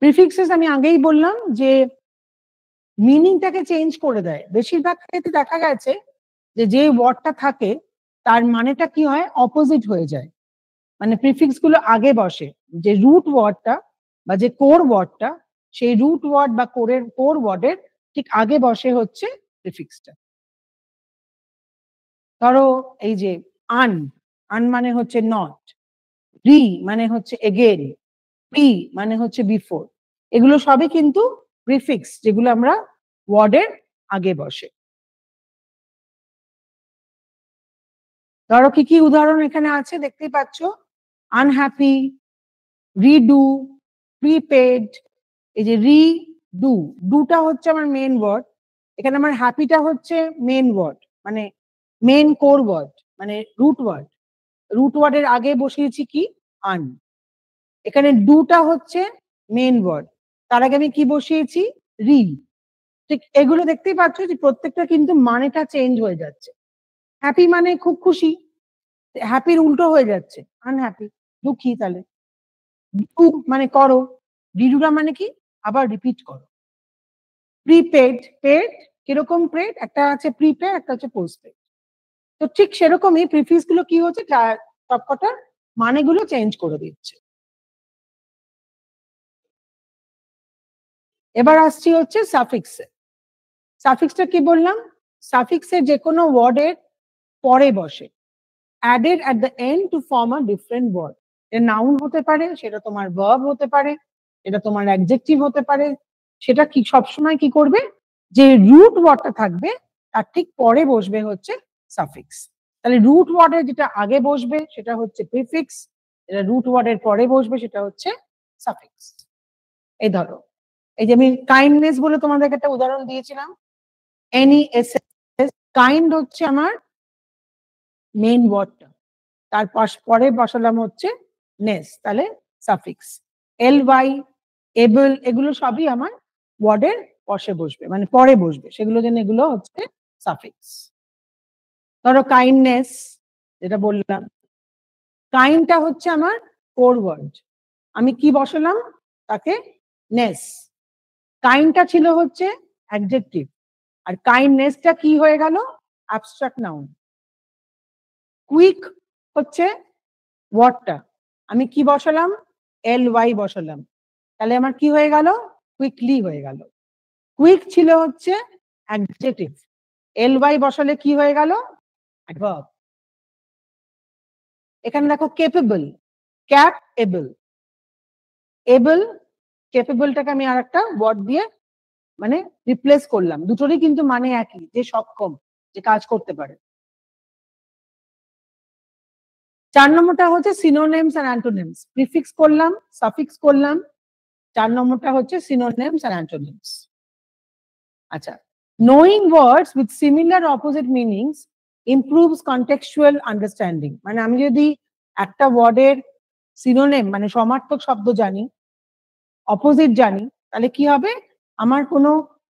প্রিফিক্সেস আমি আগেই বললাম যে মিনিংটাকে চেঞ্জ করে দেয়। বেশিরভাগ ক্ষেত্রে দেখা গেছে যে ওয়ার্ডটা থাকে তার মানেটা কি হয়, অপোজিট হয়ে যায়। মানে প্রিফিক্স গুলো আগে বসে, যে রুট ওয়ার্ডটা বা যে কোর ওয়ার্ডটা, সেই রুট ওয়ার্ড বা কোর ওয়ার্ডের ঠিক আগে বসে হচ্ছে প্রিফিক্সটা। ধরো এই যে আন, আন মানে হচ্ছে নট, রি মানে হচ্ছে এগেন, পি মানে হচ্ছে বিফোর, এগুলো সবই কিন্তু প্রিফিক্স যেগুলো আমরা ওয়ার্ডের আগে বসে। ধরো কি কি উদাহরণ এখানে আছে দেখতেই পাচ্ছ, আনহ্যাপি, রিডু, প্রিপেড। এই যে রিডু, ডুটা হচ্ছে আমার মেন ওয়ার্ড, এখানে আমার হ্যাপিটা হচ্ছে মেন ওয়ার্ড, মানে মেন কোর ওয়ার্ড, মানে রুট ওয়ার্ড। রুট ওয়ার্ডের আগে বসিয়েছি কি, আন। এখানে ডুটা হচ্ছে মেন ওয়ার্ড, তার আগে আমি কি বসিয়েছি, রি। ঠিক এগুলো দেখতেই পাচ্ছ যে প্রত্যেকটা কিন্তু মানেটা চেঞ্জ হয়ে যাচ্ছে। হ্যাপি মানে খুব খুশি, হ্যাপির উল্টো হয়ে যাচ্ছে আনহ্যাপি, দুঃখী। তাহলে ডু মানে করো, ডিডুটা মানে কি, আবার রিপিট করো। প্রিপেড, পেড কিরকম পেড, একটা আছে প্রিপেড, একটা হচ্ছে পোস্টপেড। তো ঠিক সেরকমই প্রিফিক্স গুলো কি হচ্ছে, সবকটার মানেগুলো চেঞ্জ করে দিচ্ছে। এবার আসছি হচ্ছে সাফিক্সে। সাফিক্সটা কি বললাম, সাফিক্সের যে কোনো ওয়ার্ডের পরে বসে, added at the end to form a different word. এর নাউন হতে পারে, সেটা তোমার ভার্ব হতে পারে, এটা তোমার অ্যাডজেক্টিভ হতে পারে, সেটা কি সবসময় কি করবে, যে রুট ওয়ার্ডটা থাকবে তার ঠিক পরে বসবে হচ্ছে সাফিক্স। তাহলে রুট ওয়ার্ডের যেটা আগে বসবে সেটা হচ্ছে প্রিফিক্স, যেটা রুট ওয়ার্ডের পরে বসবে সেটা হচ্ছে সাফিক্স। এই ধরো, এই যে আমি কাইন্ডনেস বলে তোমাদেরকে একটা উদাহরণ দিয়েছিলাম, NESS, কাইন্ড হচ্ছে আমার মেইন ওয়ার্ডটা, তার পরে বসালাম হচ্ছে নেস, তাহলে সাফিক্স। LY, এবল, এগুলো সবই আমার ওয়ার্ডের পরে বসবে, মানে পরে বসবে, সেগুলো যেন এগুলো হচ্ছে সাফিক্স। ধরো কাইন্ডনেস, যেটা বললাম, কাইন্ডটা হচ্ছে আমার কোর ওয়ার্ড, আমি কি বসালাম তাকে, নেস। কাইন্ডটা ছিল হচ্ছে অ্যাডজেক্টিভ, আর কাইন্ডনেসটা কি হয়ে গেল, অ্যাবস্ট্রাক্ট নাউন। কুইক হচ্ছে ওয়ার্ডটা, আমি কি বসালাম, LY বসালাম, তাহলে আমার কি হয়ে গেল, কুইকলি হয়ে গেল। কুইক ছিল হচ্ছে অ্যাডজেক্টিভ, LY বসালে কি হয়ে গেল, অ্যাডভার্ব। এখানে দেখো কেপেবল, ক্যাপএবল, এবল, কেপেবলটাকে আমি আর একটা ওয়ার্ড দিয়ে মানে রিপ্লেস করলাম, দুটোরই কিন্তু মানে একই, যে সক্ষম, যে কাজ করতে পারে। 4 নম্বরটা হচ্ছে সিনোনিমস আর অ্যান্টোনিমস, প্রিফিক্স করলাম, সাফিক্স করলাম, 4 নম্বরটা হচ্ছে সিনোনিমস আর অ্যান্টোনিমস। আচ্ছা, knowing words with similar opposite meanings improves contextual understanding. মানে আমি যদি একটা ওয়ার্ডের সিনোনিম মানে সমার্থক শব্দ জানি, অপোজিট জানি, তাহলে কি হবে, আমার কোনো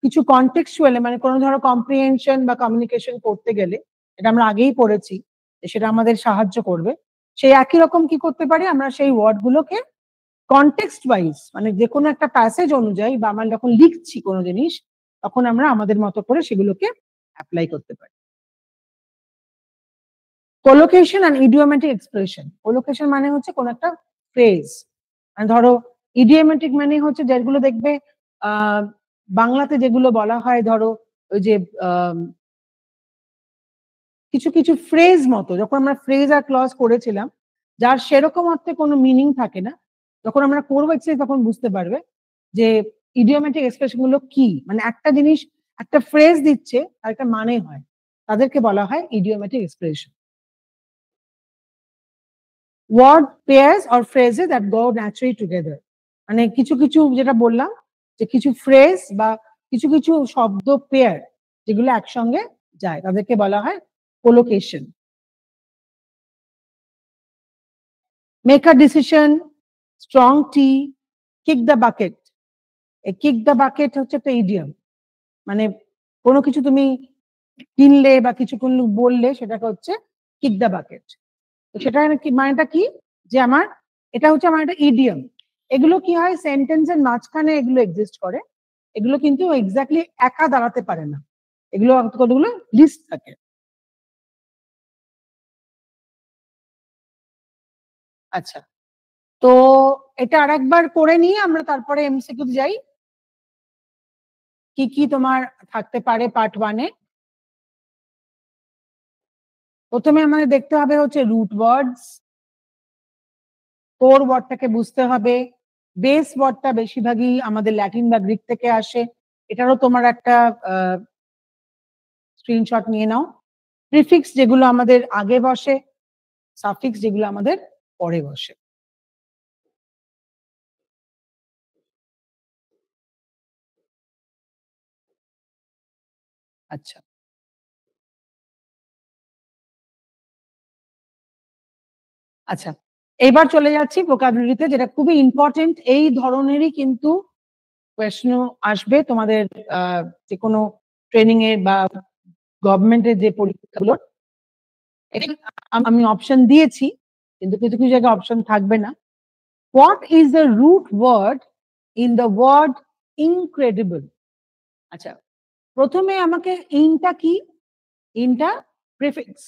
কিছু কন্টেক্সচুয়াল, মানে কোনো ধরো কম্প্রিহেনশন বা কমিউনিকেশন করতে গেলে, এটা আমরা আগেই পড়েছি, সেটা আমাদের সাহায্য করবে। সেই একই রকম কি করতে পারি, আমরা সেই ওয়ার্ড গুলোকে কনটেক্সট ওয়াইজ, মানে যে কোনো একটা প্যাসেজ অনুযায়ী, বা আমরা যখন লিখছি কোনো জিনিস, তখন আমরা আমাদের মতো করে সেগুলোকে অ্যাপ্লাই করতে পারি। Collocation and idiomatic expression. Collocation মানে হচ্ছে কোন একটা ফ্রেজ, মানে ধরো ইডিওমেটিক মানে হচ্ছে যেগুলো দেখবে বাংলাতে যেগুলো বলা হয়, ধরো ওই যে কিছু কিছু ফ্রেজ মতো, যখন আমরা ফ্রেজ আর ক্লজ করেছিলাম, যার সেরকম অর্থে কোনো মিনিং থাকে না, যখন আমরা করবো এক্সারসাইজ তখন বুঝতে পারবে যে ইডিওমেটিক এক্সপ্রেশন গুলো কি, মানে একটা জিনিস একটা ফ্রেজ দিচ্ছে আর একটা মানে হয়, তাদেরকে বলা হয় idiomatic expression. Word pairs or phrases that go naturally together, মানে কিছু কিছু যেটা বললাম যে কিছু ফ্রেজ বা কিছু কিছু শব্দ পেয়ার যেগুলো একসঙ্গে যায় তাদেরকে বলা হয় collocation. Make a decision, strong T, kick the bucket. এই কিক দ্য বাকেট হচ্ছে একটা ইডিয়াম, মানে কোনো কিছু তুমি কিনলে বা কিছু কোনো বললে সেটাকে হচ্ছে কিক দ্য বাকেট। সেটা কি মানেটা কি, যে আমার এটা হচ্ছে আমার একটা ইডিয়াম। এগুলো কি হয় সেন্টেন্সের মাঝখানে এগুলো এক্সিস্ট করে, এগুলো কিন্তু এক্স্যাক্টলি একা দাঁড়াতে পারে না, এগুলো কতগুলো লিস্ট থাকে। আচ্ছা, তো এটা আরেকবার করে নিয়ে আমরা তারপরে এমসিকিউ যাই। কি কি তোমার থাকতে পারে পার্ট 1-এ? প্রথমে আমাদের দেখতে হবে হচ্ছে রুট ওয়ার্ডস, কোর ওয়ার্ডটাকে বুঝতে হবে। বেস ওয়ার্ডটা বেশিরভাগই আমাদের ল্যাটিন বা গ্রিক থেকে আসে, এটারও তোমার একটা স্ক্রিনশট নিয়ে নাও। প্রিফিক্স যেগুলো আমাদের আগে বসে, সাফিক্স যেগুলো আমাদের পরে বসে। আচ্ছা, আচ্ছা, এবার চলে যাচ্ছি ভোকাবুলারিতে, যেটা খুবই ইম্পর্টেন্ট। এই ধরনেরই কিন্তু প্রশ্ন আসবে তোমাদের যে কোনো ট্রেনিং এ বা গভর্নমেন্টের যে পরীক্ষাগুলো। আমি অপশন দিয়েছি, কিন্তু কিছু কিছু জায়গায় অপশন থাকবে না। What is the root word in the word incredible? আচ্ছা, প্রথমে আমাকে ইনটা কি, ইনটা প্রিফিক্স।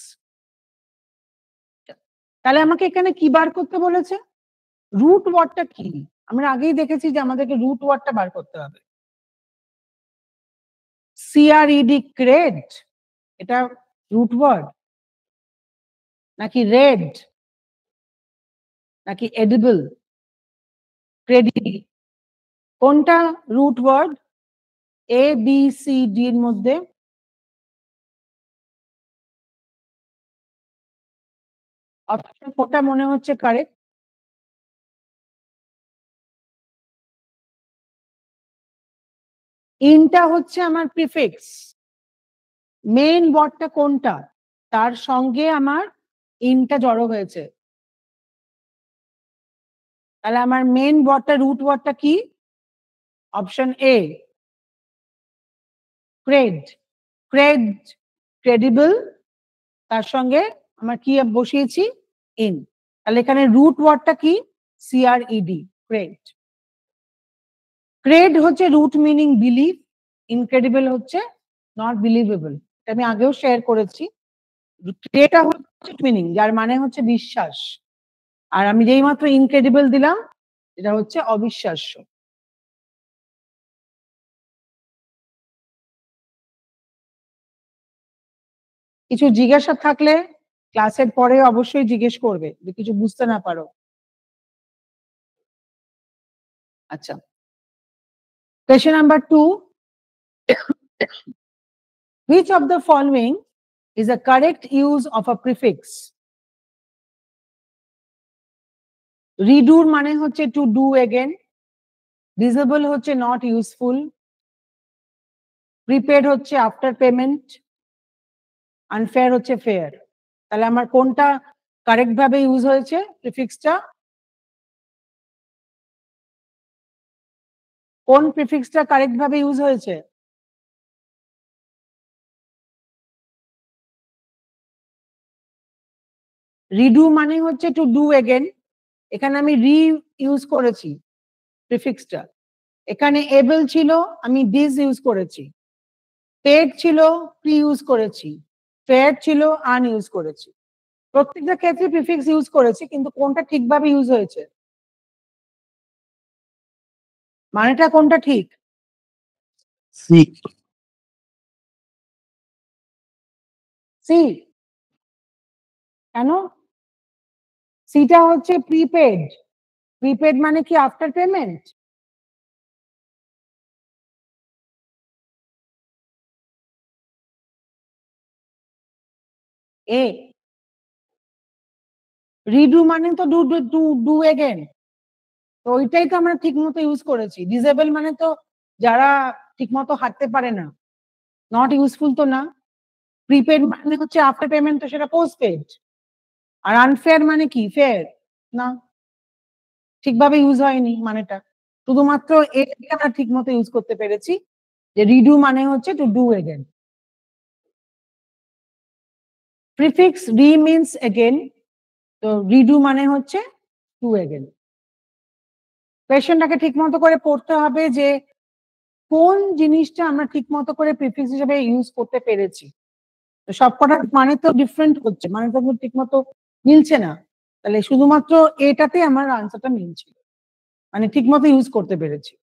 তাহলে আমাকে এখানে কি বার করতে বলেছে? রুট ওয়ার্ডটা কি? আমরা আগেই দেখেছি যে আমাদেরকে রুট ওয়ার্ডটা বার করতে হবে। সিআরইডি, ক্রেড, এটা রুট ওয়ার্ড নাকি রেড নাকি এডিবল, ক্রেডি, কোনটা root word? A B C D এর মধ্যে অপশন কোনটা মনে হচ্ছে কারেক্ট? ইনটা হচ্ছে আমার প্রিফিক্স। মেইন ওয়ার্ডটা কোনটা, তার সঙ্গে আমার ইনটা জড়ো হয়েছে। তাহলে আমার মেইন ওয়ার্ডটা রুট ওয়ার্ডটা কি? Option A, ক্রেড। ক্রেড, ক্রেডিবল, তার সঙ্গে আমরা কি বসিয়েছি? ইন। তাহলে এখানে রুট ওয়ার্ডটা কি? সিআরইডি, ক্রেড। ক্রেড হচ্ছে রুট মিনিং বিলিভ, ইনক্রেডিবল হচ্ছে নট বিলিভেবল। এটা আমি আগেও শেয়ার করেছি। ক্রেডটা হচ্ছে মিনিং, যার মানে হচ্ছে বিশ্বাস, আর আমি যেই মাত্র ইনক্রেডিবল দিলাম এটা হচ্ছে অবিশ্বাস্য। কিছু জিজ্ঞাসা থাকলে ক্লাসের পরে অবশ্যই জিজ্ঞেস করবে, যদি কিছু বুঝতে না পারো। আচ্ছা, question number 2, which of the following is a correct use of a prefix? রিডুর মানে হচ্ছে টু ডু এগেন, ডিসেবল হচ্ছে নট ইউজফুল, প্রিপেড হচ্ছে আফটার পেমেন্ট, আনফেয়ার হচ্ছে ফেয়ার। তাহলে আমার কোনটা কারেক্ট ভাবে ইউজ হয়েছে প্রিফিক্সটা? কোন প্রিফিক্সটা কারেক্ট ভাবে ইউজ হয়েছে? রিডু মানে হচ্ছে টু ডু এগেন, এখানে আমি রি ইউজ করেছি প্রিফিক্সটা। এখানে এবল ছিল, আমি দিস ইউজ করেছি। পেড ছিল, প্রি ইউজ করেছি। ফেয়ার ছিল, আন ইউজ করেছি। প্রত্যেকটা ক্ষেত্রে প্রিফিক্স ইউজ করেছি, কিন্তু কোনটা ঠিকভাবে ইউজ হয়েছে, মানেটা কোনটা ঠিক? সি। সি। কেন? সিটা হচ্ছে প্রিপেড। প্রিপেড মানে কি আফটার পেমেন্ট? এ। রিডু মানে তো do do do do again, তো ওইটাই তো আমরা ঠিক মতো ইউজ করেছি। ডিসেবল মানে তো যারা ঠিকমতো হাঁটতে পারে না, নট ইউজফুল তো না। প্রিপেড মানে হচ্ছে আফটার পেমেন্ট, তো সেটা পোস্ট পেড। আর আনফেয়ার মানে কি? ফেয়ার না, ঠিকভাবে ইউজ হয়নি মানেটা। শুধুমাত্র এটাকে আমরা ঠিক মতো ইউজ করতে পেরেছি, যে রিডু মানে হচ্ছে টু ডু এগেন। প্রিফিক্স রি মিন্স এগেন, তো রিডু মানে হচ্ছে টু এগেন। কোয়েশ্চেনটাকে ঠিক মতো করে পড়তে হবে যে কোন জিনিসটা আমরা ঠিক মতো করে প্রিফিক্স হিসেবে ইউজ করতে পেরেছি। তো সবকটার মানে তো ডিফারেন্ট হচ্ছে, মানে তো ঠিক মতো মিলছে না, তাহলে শুধুমাত্র এটাতে আমার আনসারটা মিলছিল, মানে ঠিক মতো ইউজ করতে পেরেছি।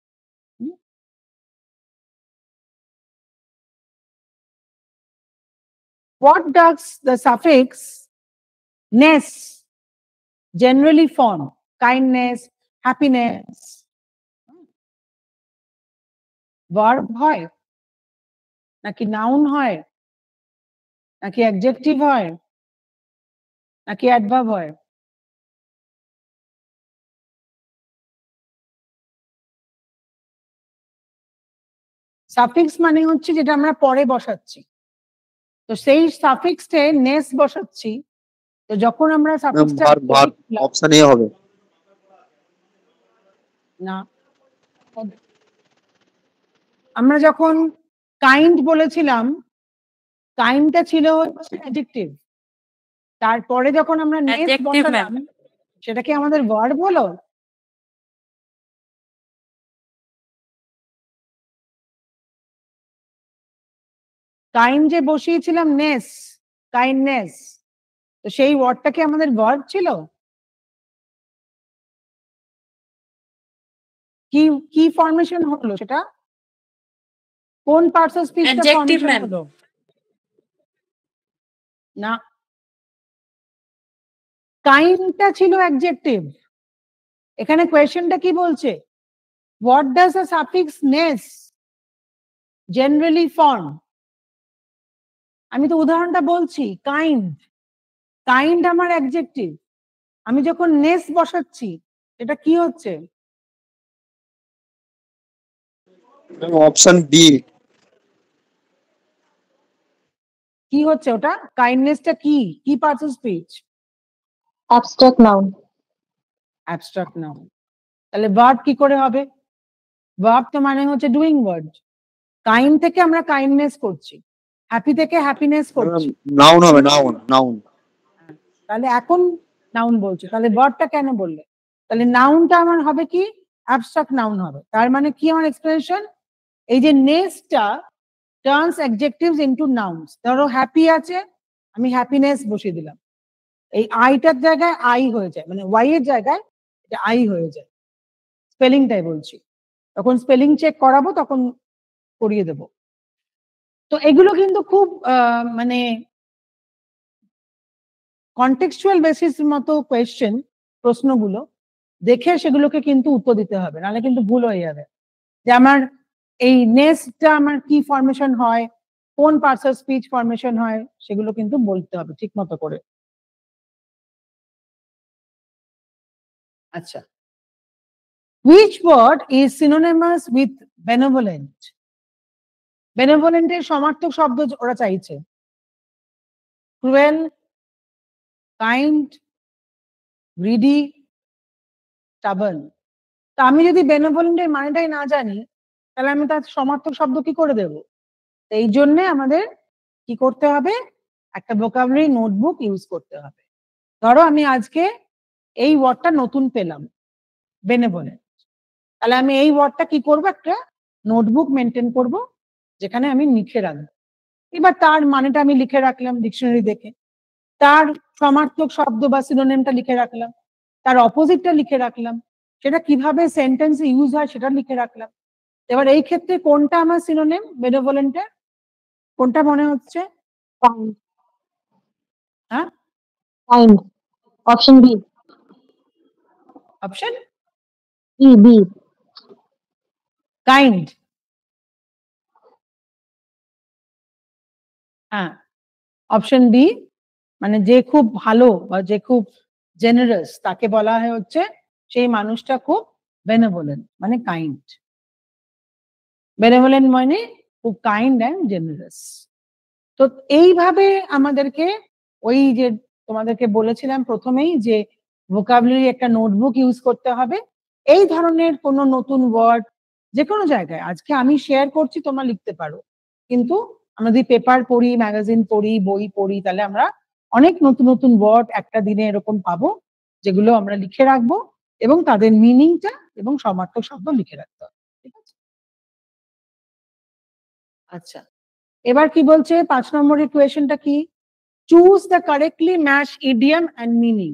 What does the suffix ness generally form? Kindness, happiness. Verb হয় নাকি নাউন হয় নাকি অ্যাডজেক্টিভ হয় নাকি অ্যাডভার্ব হয়? সাফিক্স মানে হচ্ছে যেটা আমরা পরে বসাচ্ছি, তো সেই সাফিক্সে নেস বসাচ্ছি। তো যখন আমরা সাফিক্সটা অপশন এ হবে না, আমরা যখন কাইন্ড বলেছিলাম, কাইন্ডটা ছিল হচ্ছে অ্যাডজেক্টিভ, তারপরে যখন আমরা নেস বসালাম সেটা কি আমাদের ভার্ব হলো? কাইন্ড যে বসিয়েছিলাম নেস, কাইন্ডনেস, তো সেই ওয়ার্ডটা কি আমাদের ভার্ব ছিল? কি কি ফরমেশন হলো সেটা? কোন পার্টস অফ স্পিচটা ফরমেশন হলো? না, কাইন্ডটা ছিল অ্যাডজেক্টিভ। এখানে কোয়েশ্চেনটা কি বলছে? What does the suffix ness generally form? আমি তো উদাহরণটা বলছি, কাইন্ড, কাইন্ড আমার অ্যাডজেক্টিভ, আমি যখন নেস বসাচ্ছি এটা কি হচ্ছে? Option B. কি হচ্ছে ওটা? কাইন্ডনেসটা কি কি parts of speech? Abstract noun. Abstract noun. তাহলে ভার্ব কি করে হবে? ভার্ব তো মানে হচ্ছে ডুইং ওয়ার্ড। কাইন্ড থেকে আমরা কাইন্ডনেস করছি, হ্যাপি থেকে হ্যাপিনেস করছি। নাউন হবে, নাউন নাউন। তাহলে এখন নাউন বলছি, তাহলে ভার্বটা কেন বললে? তাহলে নাউনটা আমার হবে কি? অ্যাবস্ট্রাক্ট নাউন হবে। তার মানে কি আমার এক্সপ্লেনেশন? এই যে নেসটা টার্নস অ্যাডজেক্টিভস ইনটু নাউনস। ধরো হ্যাপি আছে, আমি হ্যাপিনেস বসিয়ে দিলাম, এই আইটার জায়গায় আই হয়ে যায়, মানে ওয়াই এর জায়গায় এটা আই হয়ে যায়। স্পেলিংটাই বলছি, তখন স্পেলিং চেক করাবো তখন করিয়ে দেব। তো এগুলো কিন্তু খুব মানে কন্টেক্সচুয়াল বেসিস মতো কোয়েশ্চেন, প্রশ্নগুলো দেখে সেগুলোকে কিন্তু উত্তর দিতে হবে, নাহলে কিন্তু ভুল হয়ে যাবে। যে আমার এই নেসটা আমার কি ফরমেশন হয়, কোন পার্টস অফ স্পিচ ফরমেশন হয়, সেগুলো কিন্তু বলতে হবে ঠিক মতো করে। আচ্ছা, which word is synonymous with benevolent? benevolent এর সমার্থক শব্দ ওরা চাইছে। cruel, kind, greedy, stubborn। তা আমি যদি benevolent এর মানেটাই না জানি, তাহলে আমি তার সমার্থক শব্দ কি করে দেব? এই জন্য আমাদের কি করতে হবে? একটা ভোকাবুলারি নোটবুক ইউজ করতে হবে। ধরো আমি আজকে এই ওয়ার্ডটা নতুন পেলাম, বেনেভোলেন্ট, তাহলে আমি এই ওয়ার্ডটা কি করব? একটা নোটবুক মেনটেন করব, যেখানে আমি লিখে রাখবো। এবার তার মানেটা আমি লিখে রাখলাম ডিকশনারি দেখে, তার সমার্থক শব্দ বা সিনোনিমটা লিখে রাখলাম, তার অপোজিটটা লিখে রাখলাম, সেটা কিভাবে সেন্টেন্সে ইউজ হয় সেটা লিখে রাখলাম। এবার এই ক্ষেত্রে কোনটা আমার সিনোনিম বেনেভোলেন্টের? কোনটা মনে হচ্ছে? কাইন্ড। হ্যাঁ, kind. Option B. Option B B. Kind. হ্যাঁ, অপশন বি, মানে যে খুব ভালো বা যে খুব জেনারেস তাকে বলা হয় হচ্ছে সেই মানুষটা খুব বেনেভোলেন্ট, মানে কাইন্ড। বেনেভোলেন্ট মানে খুব কাইন্ড অ্যান্ড জেনারাস। তো এইভাবে আমাদেরকে ওই যে তোমাদেরকে বলেছিলাম প্রথমেই যে ভোকাবুলারি একটা নোটবুক ইউজ করতে হবে। এই ধরনের কোনো নতুন ওয়ার্ড যে কোনো জায়গায় আজকে আমি শেয়ার করছি, তোমরা লিখতে পারো, কিন্তু আমরা যদি পেপার পড়ি, ম্যাগাজিন পড়ি, বই পড়ি, তাহলে আমরা অনেক নতুন নতুন ওয়ার্ড একটা দিনে এরকম পাবো, যেগুলো আমরা লিখে রাখবো এবং তাদের মিনিংটা এবং সমার্থক শব্দ লিখে রাখতে হবে। ঠিক আছে? আচ্ছা, এবার কি বলছে 5 নম্বরের কোয়েশ্চেনটা কি? Choose the correctly match idiom and meaning.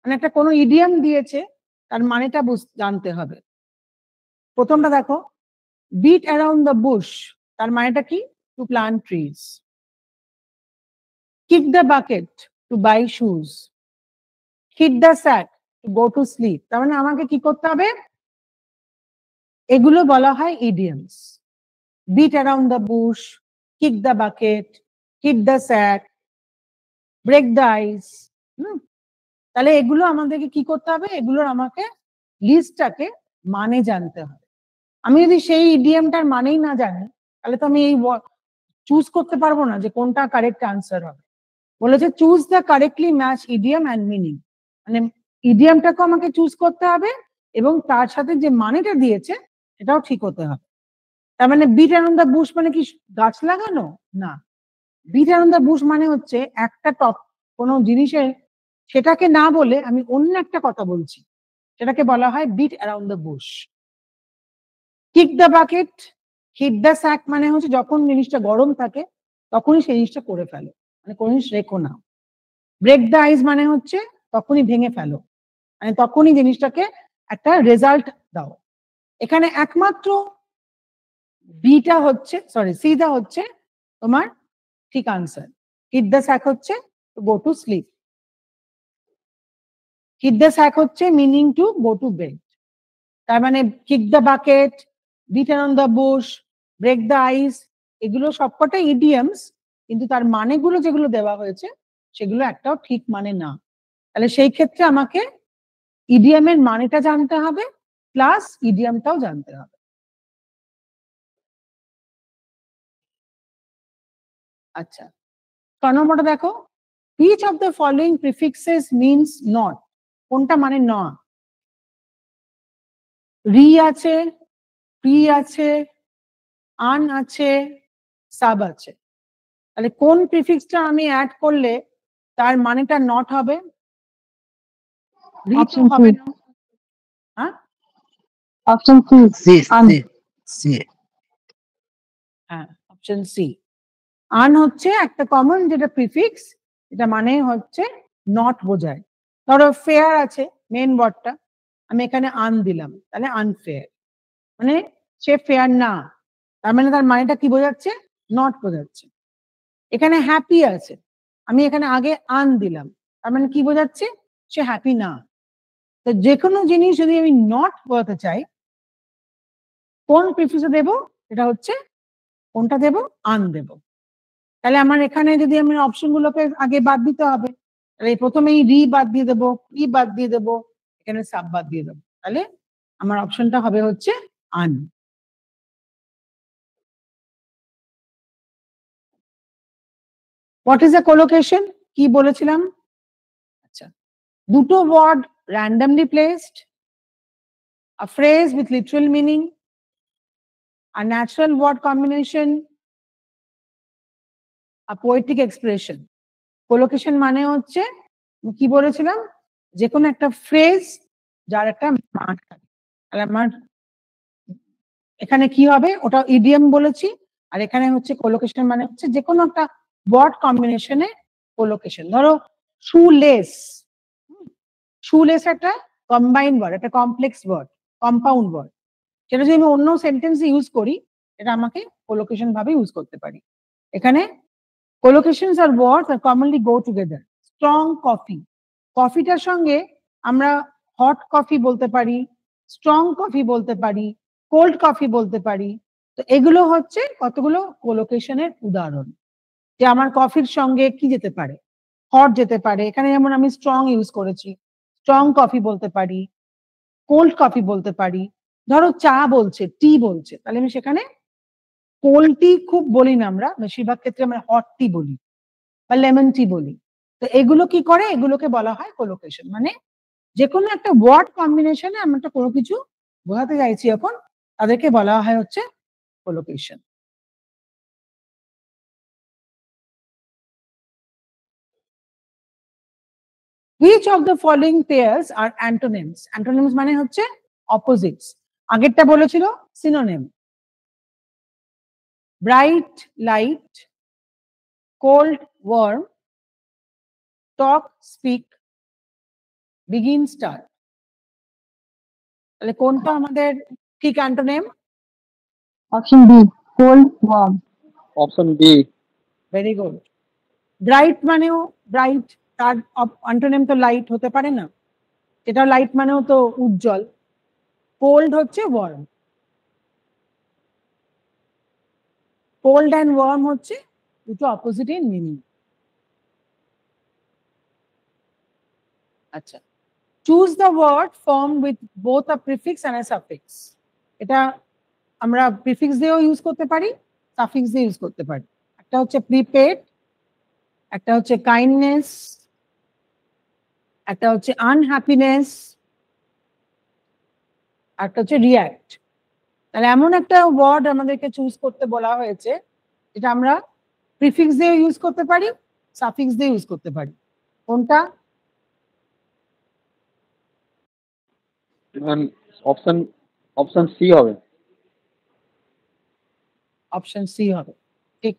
মানে একটা কোনো ইডিয়াম দিয়েছে, তার মানেটা জানতে হবে। প্রথমটা দেখো, বিট অ্যারাউন্ড দ্য বুশ, তার মানেটা কি? To plant trees. Kick the bucket, to buy shoes. Hit the sack, to go to sleep. তার মানে আমাকে কি করতে হবে? এগুলো বলা হয় idioms. Beat around the bush, kick the bucket, hit the sack, break the ice. তাহলে এগুলো আমাদেরকে কি করতে হবে? এগুলোর আমাকে লিস্টটাকে মানে জানতে হবে। আমি যদি সেই ইডিয়ামটার মানেই না জানি, তাহলে তো আমি এই চুজ করতে পারবো না যে কোনটা কারেক্ট আনসার হবে। বলেছে choose the correctly match idiom and meaning, মানে ইডিয়ামটাকে আমাকে চুজ করতে হবে এবং তার সাথে যে মানেটা দিয়েছে সেটাও ঠিক হতে হবে। তার মানে বিট অ্যারাউন্ড দ্য বুশ মানে কি গাছ লাগানো? না, বিট অ্যারাউন্ড দ্য বুশ মানে হচ্ছে একটা কোনো জিনিসের সেটাকে না বলে আমি অন্য একটা কথা বলছি, সেটাকে বলা হয় beat around the bush. Kick the bucket, hit the sack মানে হচ্ছে যখন জিনিসটা গরম থাকে তখনই সেই জিনিসটা করে ফেলো, মানে কোনো জিনিস রেখো না। ব্রেক দ্য আইস মানে হচ্ছে তখনই ভেঙে ফেলো, মানে তখনই জিনিসটাকে একটা রেজাল্ট দাও। এখানে একমাত্র বিটা হচ্ছে, সরি সিটা হচ্ছে তোমার ঠিক আনসার। হিট দ্য স্যাক হচ্ছে go to sleep. Hit the sack হচ্ছে meaning to go to bed. তার মানে kick the bucket, beat on the bush, break the ice, এগুলো সবকটাই ইডিয়ামস, কিন্তু তার মানেগুলো যেগুলো দেওয়া হয়েছে সেগুলো একটাও ঠিক মানে না। তাহলে সেই ক্ষেত্রে আমাকে ইডিয়ামের মানেটা জানতে হবে প্লাস ইডিয়ামটাও জানতে হবে। আচ্ছা, 6 নম্বরটা দেখো, which of the following prefixes means not? কোনটা মানে না? রি আছে, প্রি আছে, আন আছে, সাব আছে। তাহলে কোন প্রিফিক্সটা আমি অ্যাড করলে তার মানেটা নট হবে? রি তো Option হবে C. না। হ্যাঁ, Option C. সি আন। সি সি হ্যাঁ, অপশন সি। আন হচ্ছে একটা কমন যেটা প্রিফিক্স, এটা মানে হচ্ছে নট বোঝায়। ধরো ফেয়ার আছে মেন ওয়ার্ডটা, আমি এখানে আন দিলাম, তাহলে আনফেয়ার, মানে সে ফেয়ার না, তার মানে তার মানেটা কি বোঝাচ্ছে? নট বোঝাচ্ছে। এখানে হ্যাপি আছে, আমি এখানে আগে আন দিলাম, তার মানে কি বোঝাচ্ছে? সে হ্যাপি না। তো যে কোনো জিনিস যদি আমি নট বোঝাতে চাই, কোন প্রিফিক্সে দেব? এটা হচ্ছে কোনটা দেব? আন দেব। তাহলে আমার এখানে যদি আমি অপশন গুলোকে আগে বাদ দিতে হবে, তাহলে প্রথমেই রি বাদ দিয়ে দেবো, প্রি বাদ দিয়ে দেবো, এখানে সাব বাদ দিয়ে দেবো, তাহলে আমার অপশনটা হবে হচ্ছে un. What is the collocation? কি বলেছিলাম? আচ্ছা, দুটো word randomly placed, a phrase with literal meaning, a natural word combination, a poetic expression. Collocation মানে হচ্ছে কি বলেছিলাম? যে কোনো একটা ফ্রেজ যার একটা মান থাকে। তাহলে আমার এখানে কি হবে? ওটা ইডিয়াম বলেছি, আর এখানে হচ্ছে কোলোকেশন মানে হচ্ছে যে কোনো একটা ওয়ার্ড কম্বিনেশনে কোলোকেশন। ধরো শুলেস, শুলেস একটা কম্বাইন্ড ওয়ার্ড, একটা কমপ্লেক্স ওয়ার্ড, কম্পাউন্ড ওয়ার্ড, সেটা যদি আমি অন্য সেন্টেন্সে ইউজ করি এটা আমাকে কোলোকেশন ভাবে ইউজ করতে পারি। এখানে collocations are words are commonly go together. Strong coffee, কফিটার সঙ্গে আমরা হট কফি বলতে পারি, স্ট্রং কফি বলতে পারি, কোল্ড কফি বলতে পারি। তো এগুলো হচ্ছে কতগুলো কোলোকেশনের উদাহরণ, যে আমার কফির সঙ্গে কি যেতে পারে? হট যেতে পারে, এখানে যেমন আমি স্ট্রং ইউজ করেছি, স্ট্রং কফি বলতে পারি, কোল্ড কফি বলতে পারি। ধরো চা বলছে, টি বলছে, তাহলে আমি সেখানে কোল্ড টি খুব বলি না আমরা, বেশিরভাগ ক্ষেত্রে আমরা হট টি বলি বা লেমন টি বলি। তো এগুলো কি করে, এগুলোকে বলা হয় কোলোকেশন। মানে যে কোনো একটা ওয়ার্ড কম্বিনেশনে আমরা একটা কোনো কিছু বোঝাতে চাইছি এখন, তাদেরকে বলা হয় হচ্ছে collocation. Which of the following pairs are antonyms? Antonyms মানে হচ্ছে opposites. আগেরটা বলেছিল synonym. Bright light, cold warm, talk speak, begin start. তাহলে কোনটা আমাদের ঠিক antonym? Option B, cold, warm. Option B. Very good. Bright মানেও ব্রাইট, তার অ্যান্টোনিম তো লাইট হতে পারে না, এটা লাইট মানেও তো উজ্জ্বল। কোল্ড হচ্ছে ওয়ার্ম, কোল্ড অ্যান্ড ওয়ার্ম হচ্ছে দুটো অপোজিট ইন মিনিং। আচ্ছা, choose the word form with both a prefix and a suffix. এটা আমরা প্রিফিক্স দিয়েও ইউজ করতে পারি, সাফিক্স দিয়ে ইউজ করতে পারি। একটা হচ্ছে প্রিপেড, একটা হচ্ছে কাইন্ডনেস, একটা হচ্ছে আনহ্যাপিনেস, একটা হচ্ছে রিয়্যাক্ট। তাহলে এমন একটা ওয়ার্ড আমাদেরকে চুজ করতে বলা হয়েছে যেটা আমরা প্রিফিক্স দিয়ে ইউজ করতে পারি, সাফিক্স দিয়ে ইউজ করতে পারি। কোনটা? অপশন অপশন সি হবে। অপশন সি হবে, ঠিক।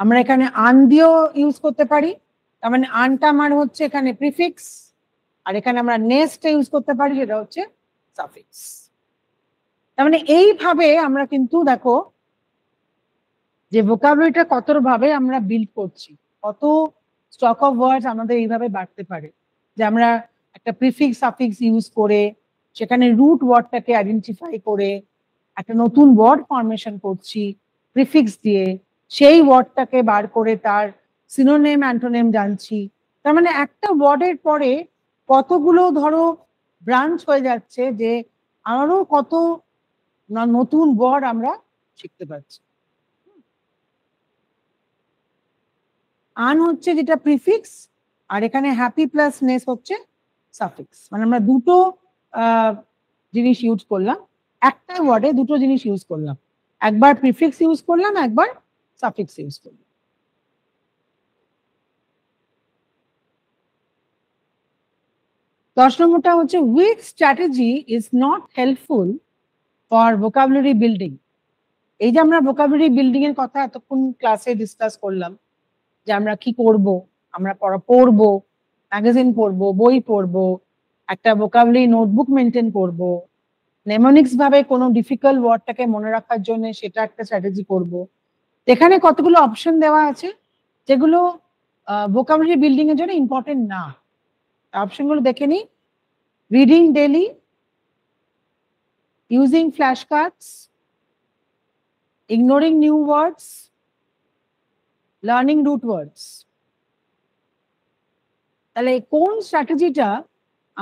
আমরা এখানে আন দিয়েও ইউজ করতে পারি, তার মানে আনটা আমার হচ্ছে এখানে প্রিফিক্স, আর এখানে আমরা নেক্সট ইউজ করতে পারি, সেটা হচ্ছে সাফিক্স। তার মানে এইভাবে আমরা কিন্তু দেখো যে ভোকাবুলারিটা কত ভাবে আমরা বিল্ড করছি, কত স্টক অফ ওয়ার্ডস আমাদের এইভাবে বাড়তে পারে, যে আমরা একটা প্রিফিক্স সাফিক্স ইউজ করে সেখানে রুট ওয়ার্ডটাকে আইডেন্টিফাই করে একটা নতুন ওয়ার্ড ফরমেশন করছি প্রিফিক্স দিয়ে, সেই ওয়ার্ডটাকে বার করে তার সিনোনিম অ্যান্টোনিম জানছি। তার মানে একটা ওয়ার্ডের পরে কতগুলো ধরো ব্রাঞ্চ হয়ে যাচ্ছে, যে আরো কত নতুন ওয়ার্ড আমরা শিখতে পারছি। আন হচ্ছে যেটা প্রিফিক্স, আর এখানে হ্যাপি প্লাস নেস হচ্ছে সাফিক্স। মানে আমরা দুটো জিনিস ইউজ করলাম, একটা ওয়ার্ডে দুটো জিনিস ইউজ করলাম, একবার প্রিফিক্স ইউজ করলাম, একবার সাফিক্স ইউজ করলাম। 10 নম্বরটা হচ্ছে which strategy is not helpful for vocabulary building? এই যে আমরা vocabulary building এর কথা এতক্ষণ ক্লাসে ডিসকাস করলাম, যে আমরা কি করব, আমরা পড়বো, ম্যাগাজিন পড়বো, বই পড়বো, একটা ভোকাবুলারি নোটবুক মেনটেন করব, নেমোনিক্স ভাবে কোনো ডিফিকাল্ট ওয়ার্ডটাকে মনে রাখার জন্য সেটা একটা স্ট্র্যাটেজি করব। এখানে কতগুলো অপশন দেওয়া আছে যেগুলো ভোকাবুলারি বিল্ডিং এর জন্য ইম্পর্টেন্ট না। অপশনগুলো দেখে নিই। Reading daily, using flash cards, ignoring new words, learning root words. তাহলে কোন স্ট্র্যাটেজিটা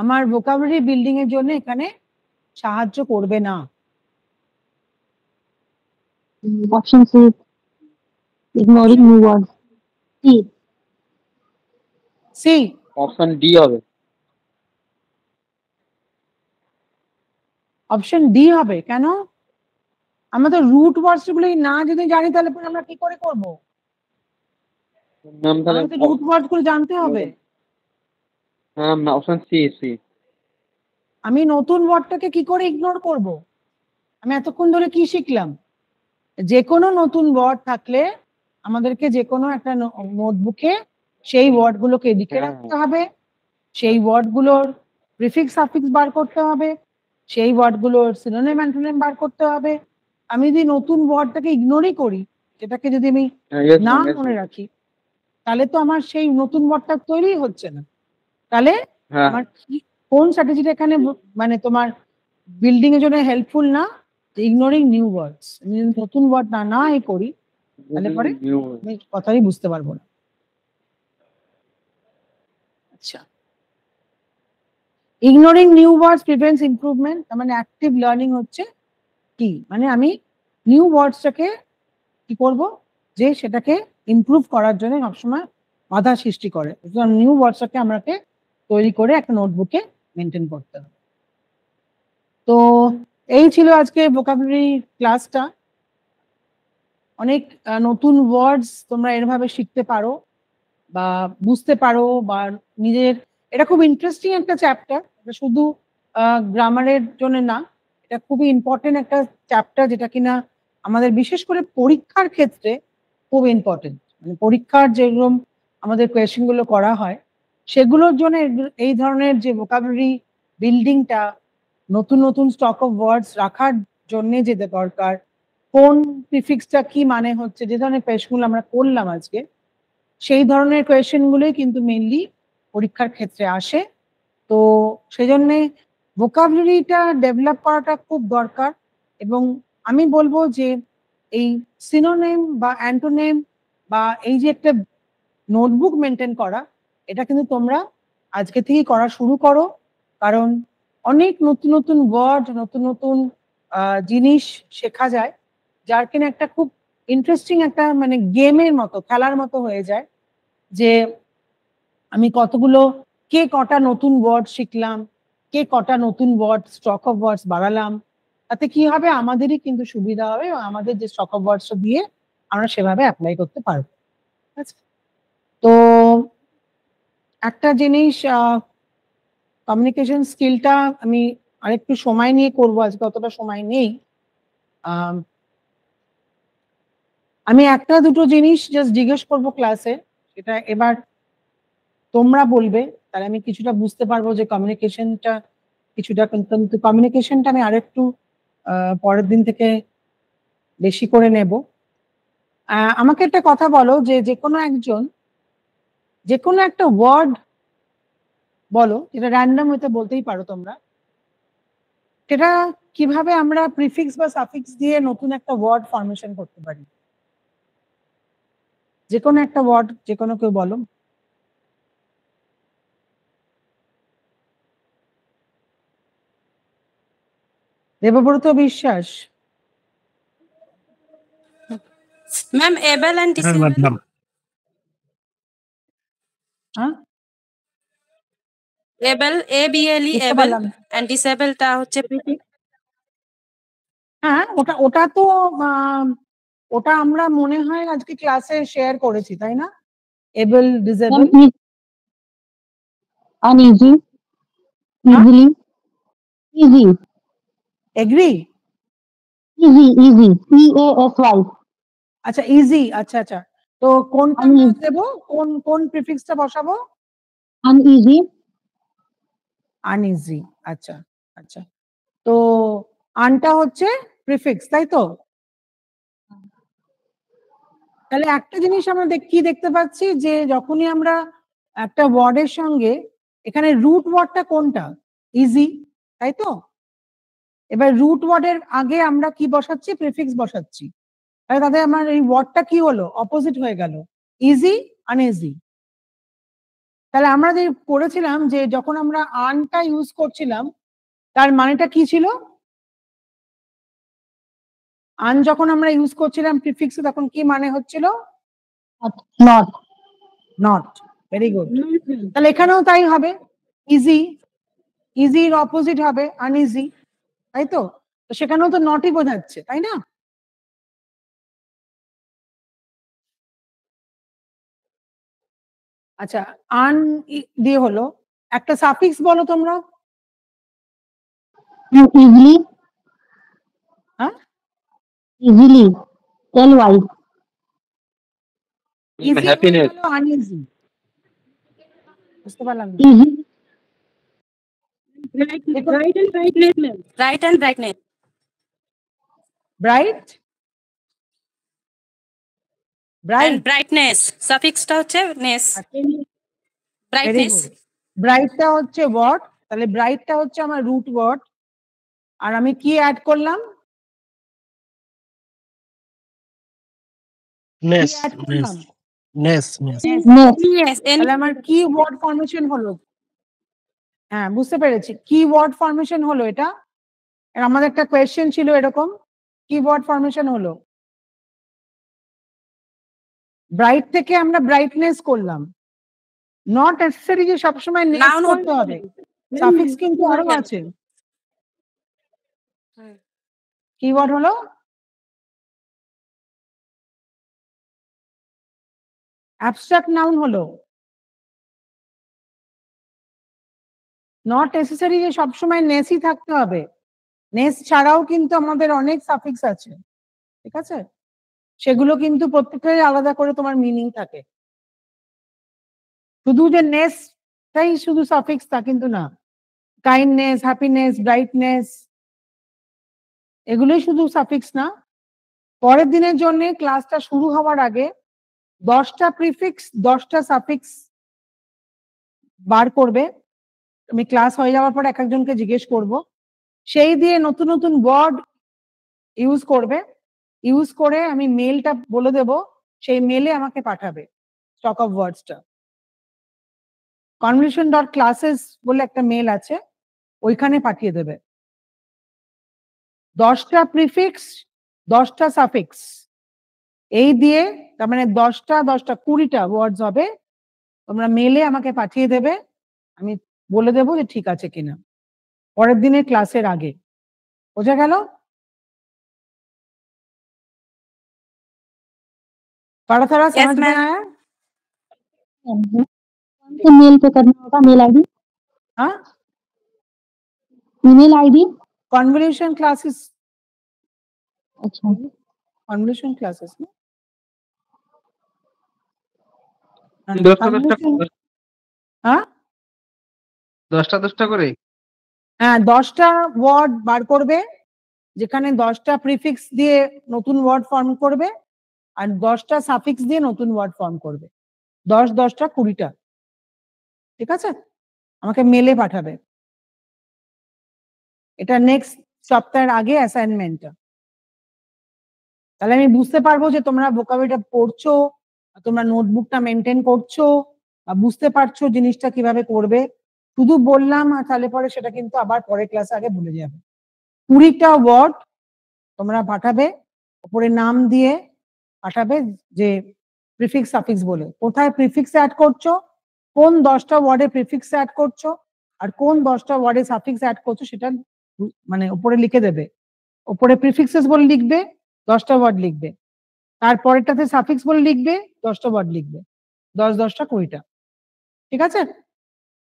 আমার ভোকাবুলারি বিল্ডিং এর জন্য এখানে সাহায্য করবে না? Option C, ignoring new words. C. C. Option D হবে। অপশন ডি হবে কেন? আমাদের রুট ওয়ার্ডস গুলোই না যদি জানি তাহলে পরে আমরা কি করে করব? ম্যাম তাহলে আমাদের রুট ওয়ার্ড গুলো জানতে হবে। হ্যাঁ অপশন সি সি। আমি নতুন ওয়ার্ডটাকে কি করে ইগনোর করব? আমি এতক্ষণ ধরে কি শিখলাম? যে কোনো নতুন ওয়ার্ড থাকলে আমাদেরকে যে কোনো একটা নোটবুকে সেই ওয়ার্ড গুলোকে লিখে রাখতে হবে, সেই ওয়ার্ড গুলোর প্রিফিক্স সাফিক্স বার করতে হবে, সেই ওয়ার্ড গুলোর সিনোনিম অ্যান্টোনিম বার করতে হবে। আমি যদি নতুন ওয়ার্ডটাকে ইগনোরই করি, যেটাকে যদি আমি না মনে রাখি, তাহলে তো আমার সেই নতুন ওয়ার্ডটা তৈরি হচ্ছে না। তাহলে আমার কোন স্ট্র্যাটেজিটা এখানে মানে তোমার বিল্ডিং এর জন্য হেল্পফুল না? ইগনোরিং নিউ ওয়ার্ডস। আমি নতুন ওয়ার্ড না করি তাহলে পরে আমি কথাই বুঝতে পারবো না। আচ্ছা, ইগনোরিং নিউ ওয়ার্ডস প্রিভেন্টস ইমপ্রুভমেন্ট। তার মানে অ্যাক্টিভ লার্নিং হচ্ছে কি, মানে আমি নিউ ওয়ার্ডসটাকে কি করব, যে সেটাকে ইমপ্রুভ করার জন্য সবসময় বাধা সৃষ্টি করে। নিউ ওয়ার্ডসটাকে আমাকে তৈরি করে একটা নোটবুকে মেনটেন করতে হবে। তো এই ছিল আজকে ভোকাবুলারি ক্লাসটা। অনেক নতুন ওয়ার্ডস তোমরা এরভাবে শিখতে পারো বা বুঝতে পারো, বা নিজের, এটা খুব ইন্টারেস্টিং একটা চ্যাপ্টার। শুধু গ্রামারের জন্য না, এটা খুবই ইম্পর্টেন্ট একটা চ্যাপ্টার, যেটা কিনা আমাদের বিশেষ করে পরীক্ষার ক্ষেত্রে খুব ইম্পর্টেন্ট। মানে পরীক্ষার যেরকম আমাদের কোয়েশ্চেন গুলো করা হয়, সেগুলোর জন্য এই ধরনের যে ভোকাবুলারি বিল্ডিংটা, নতুন নতুন স্টক অফ ওয়ার্ডস রাখার জন্য যে দরকার, কোন প্রিফিক্সটা কি মানে হচ্ছে, যে ধরনের কোয়েশ্চেনগুলো আমরা করলাম আজকে, সেই ধরনের কোয়েশ্চেনগুলোই কিন্তু মেইনলি পরীক্ষার ক্ষেত্রে আসে। তো সেই জন্যে ভোকাবুলারিটা ডেভেলপ করাটা খুব দরকার। এবং আমি বলবো যে এই সিনোনিম বা অ্যান্টোনিম বা এই যে একটা নোটবুক মেনটেন করা, এটা কিন্তু তোমরা আজকে থেকেই করা শুরু করো। কারণ অনেক নতুন নতুন ওয়ার্ড, নতুন নতুন জিনিস শেখা যায়, যার কিনা একটা খুব ইন্টারেস্টিং একটা মানে গেমের মতো, খেলার মতো হয়ে যায়। যে আমি কতগুলো, কে কটা নতুন ওয়ার্ড শিখলাম, কে কটা নতুন ওয়ার্ড, স্টক অফ ওয়ার্ডস বাড়ালাম, তাতে কি হবে, আমাদেরই কিন্তু সুবিধা হবে, এবং আমাদের যে স্টক অফ ওয়ার্ডস দিয়ে আমরা সেভাবে অ্যাপ্লাই করতে পারবো। আচ্ছা, তো একটা জিনিস, কমিউনিকেশন স্কিলটা আমি আরেকটু সময় নিয়ে করবো, আজকে অতটা সময় নেই। আমি একটা দুটো জিনিস জাস্ট জিজ্ঞেস করবো ক্লাসে, সেটা এবার তোমরা বলবে, তাহলে আমি কিছুটা বুঝতে পারবো যে কমিউনিকেশনটা কিছুটা, কিন্তু কমিউনিকেশনটা আমি আরেকটু পরের দিন থেকে বেশি করে নেব। আমাকে একটা কথা বলো, যে কোনো একজন যে কোনো একটা ওয়ার্ড বলো, যেটা র্যান্ডম হতে বলতেই পারো তোমরা, সেটা কিভাবে আমরা প্রিফিক্স বা সাফিক্স দিয়ে নতুন একটা ওয়ার্ড ফরমেশন করতে পারি। যে কোনো একটা ওয়ার্ড, যে কোনো কেউ বলো। Debabrata Biswas. Ma'am able and disable. হ্যাঁ, এবেল, ABLE বুঝতে এবেল, পারলাম। এন্ড ডিসেবলটা হচ্ছে প্রিফিক্স। হ্যাঁ, ওটা ওটা তো ওটা আমরা মনে হয় আজকে ক্লাসে শেয়ার করেছি, তাই না? Able, disable, uneasy, easily, easy, agree, easy, easy, EASY, আচ্ছা ইজি, আচ্ছা আচ্ছা। তো কোনটা uneasy, দেবো, কোন কোন প্রিফিক্সটা বসাবো? uneasy, আনইজি, আচ্ছা আচ্ছা। তো আনটা হচ্ছে প্রিফিক্স, তাই তো? তাহলে একটা জিনিস আমরা কি দেখতে পাচ্ছি, যে যখনই আমরা একটা ওয়ার্ডের সঙ্গে, এখানে রুট ওয়ার্ডটা কোনটা? ইজি, তাই তো? এবার রুট ওয়ার্ডের আগে আমরা কি বসাচ্ছি? প্রিফিক্স বসাচ্ছি। তাহলে তাদের আমার এই ওয়ার্ডটা কি হলো? অপোজিট হয়ে গেল, ইজি, আনইজি। তাহলে আমরা যে করেছিলাম, যে যখন আমরা আনটা ইউজ করছিলাম, তার মানেটা কি ছিল? আন যখন আমরা ইউজ করছিলাম প্রিফিক্সে, তখন কি মানে হচ্ছিল? not, not. Very good. তাহলে এখানেও তাই হবে, ইজি, ইজির অপোজিট হবে আনইজি, তাই তো? তো সেখানেও তো নটই বোঝাচ্ছে, তাই না? আচ্ছা, আন দিয়ে হলো, একটা সাফিক্স বলো তোমরা। easily, হ্যাঁ, easily, LY, easy happiness, uneasy, বুঝতে পারলাম না। easy, right and brightness ma'am, right and brightness. Bright, and bright, brightness সাফিক্সটা হচ্ছে নেস, ভেরি ব্রাইটনেস। গুড। ব্রাইটটা হচ্ছে ওয়ার্ড, তাহলে ব্রাইটটা হচ্ছে আমার রুট ওয়ার্ড, আর আমি কি অ্যাড করলাম? নেস, কি অ্যাড করলাম? নেস, নেস। next, তাহলে আমার কি ওয়ার্ড ফরমেশন হলো? হ্যাঁ, বুঝতে পেরেছি, কি ওয়ার্ড ফরমেশন হলো এটা। আর আমাদের একটা কোয়েশ্চেন ছিল এরকম, কি ওয়ার্ড ফরমেশন হলো? ব্রাইট থেকে আমরা ব্রাইটনেস করলাম, নট নেসেসারি যে সবসময় নেস Noun করতে হবে, সাফিক্স কিন্তু আরো আছে। কি ওয়ার্ড হলো? অ্যাবস্ট্রাক্ট নাউন হলো। নট নেসেসারি যে সবসময় নেসই থাকতে হবে, নেস ছাড়াও কিন্তু আমাদের অনেক সাফিক্স আছে, ঠিক আছে? সেগুলো কিন্তু প্রত্যেকটাই আলাদা করে তোমার মিনিং থাকে। শুধু যে নেসটাই শুধু সাফিক্স তা কিন্তু না। কাইন্ডনেস, হ্যাপিনেস, ব্রাইটনেস এগুলোই শুধু সাফিক্স না। পরের দিনের জন্য ক্লাসটা শুরু হওয়ার আগে 10টা প্রিফিক্স 10টা সাফিক্স বার করবে। আমি ক্লাস হয়ে যাওয়ার পর এক একজনকে জিজ্ঞেস করব, সেই দিয়ে নতুন নতুন ওয়ার্ড ইউজ করবে। ইউজ করে আমি মেলটা বলে দেব, সেই মেলে আমাকে পাঠাবে স্টক অফ ওয়ার্ডসটা। conversation.classes বলে একটা মেল আছে, ওইখানে পাঠিয়ে দেবে। 10টা প্রিফিক্স 10টা সাফিক্স এই দিয়ে, তার মানে 10টা 20টা ওয়ার্ডস হবে। তোমরা মেলে আমাকে পাঠিয়ে দেবে, আমি বলে দেবো যে ঠিক আছে কিনা পরের দিনের ক্লাসের আগে। বোঝা গেল? पढ़ा Yes, समझ में ma'am. आया? कौन से मेल पे करना होगा? मेल आईडी, हाँ, ईमेल आईडी। कॉन्वोल्यूशन क्लासेस, अच्छा, कॉन्वोल्यूशन क्लासेस ना, 10টা हाँ 10টা করে। হ্যাঁ 10টা ওয়ার্ড বার করবে, যেখানে 10টা প্রিফিক্স দিয়ে নতুন ওয়ার্ড ফর্ম করবে আর 10টা সাফিক্স দিয়ে নতুন ওয়ার্ড ফর্ম করবে। 10 10টা 20টা, ঠিক আছে? আমাকে মেলে পাঠাবে। এটা নেক্সট সপ্তাহের আগে অ্যাসাইনমেন্টটা। তাহলে আমি বুঝতে পারবো যে তোমরা ভোকাবুলারিটা পড়ছো, তোমরা নোটবুকটা মেনটেন করছো, বা বুঝতে পারছো জিনিসটা কিভাবে করবে। শুধু বললাম আর তাহলে পরে সেটা কিন্তু আবার পরের ক্লাসে আগে ভুলে যাবে। 20টা ওয়ার্ড তোমরা পাঠাবে, উপরে নাম দিয়ে পাঠাবে যে প্রিফিক্স সাফিক্স বলে। কোথায় প্রিফিক্স অ্যাড করছো, কোন 10টা ওয়ার্ডে প্রিফিক্স অ্যাড করছো আর কোন 10টা ওয়ার্ডে সাফিক্স অ্যাড করছো সেটা মানে উপরে লিখে দেবে। উপরে প্রিফিক্সেস বলে লিখবে, 10টা ওয়ার্ড লিখবে, তারপরেরটাতে সাফিক্স বলে লিখবে, 10টা ওয়ার্ড লিখবে। 10 10টা 20টা, ঠিক আছে?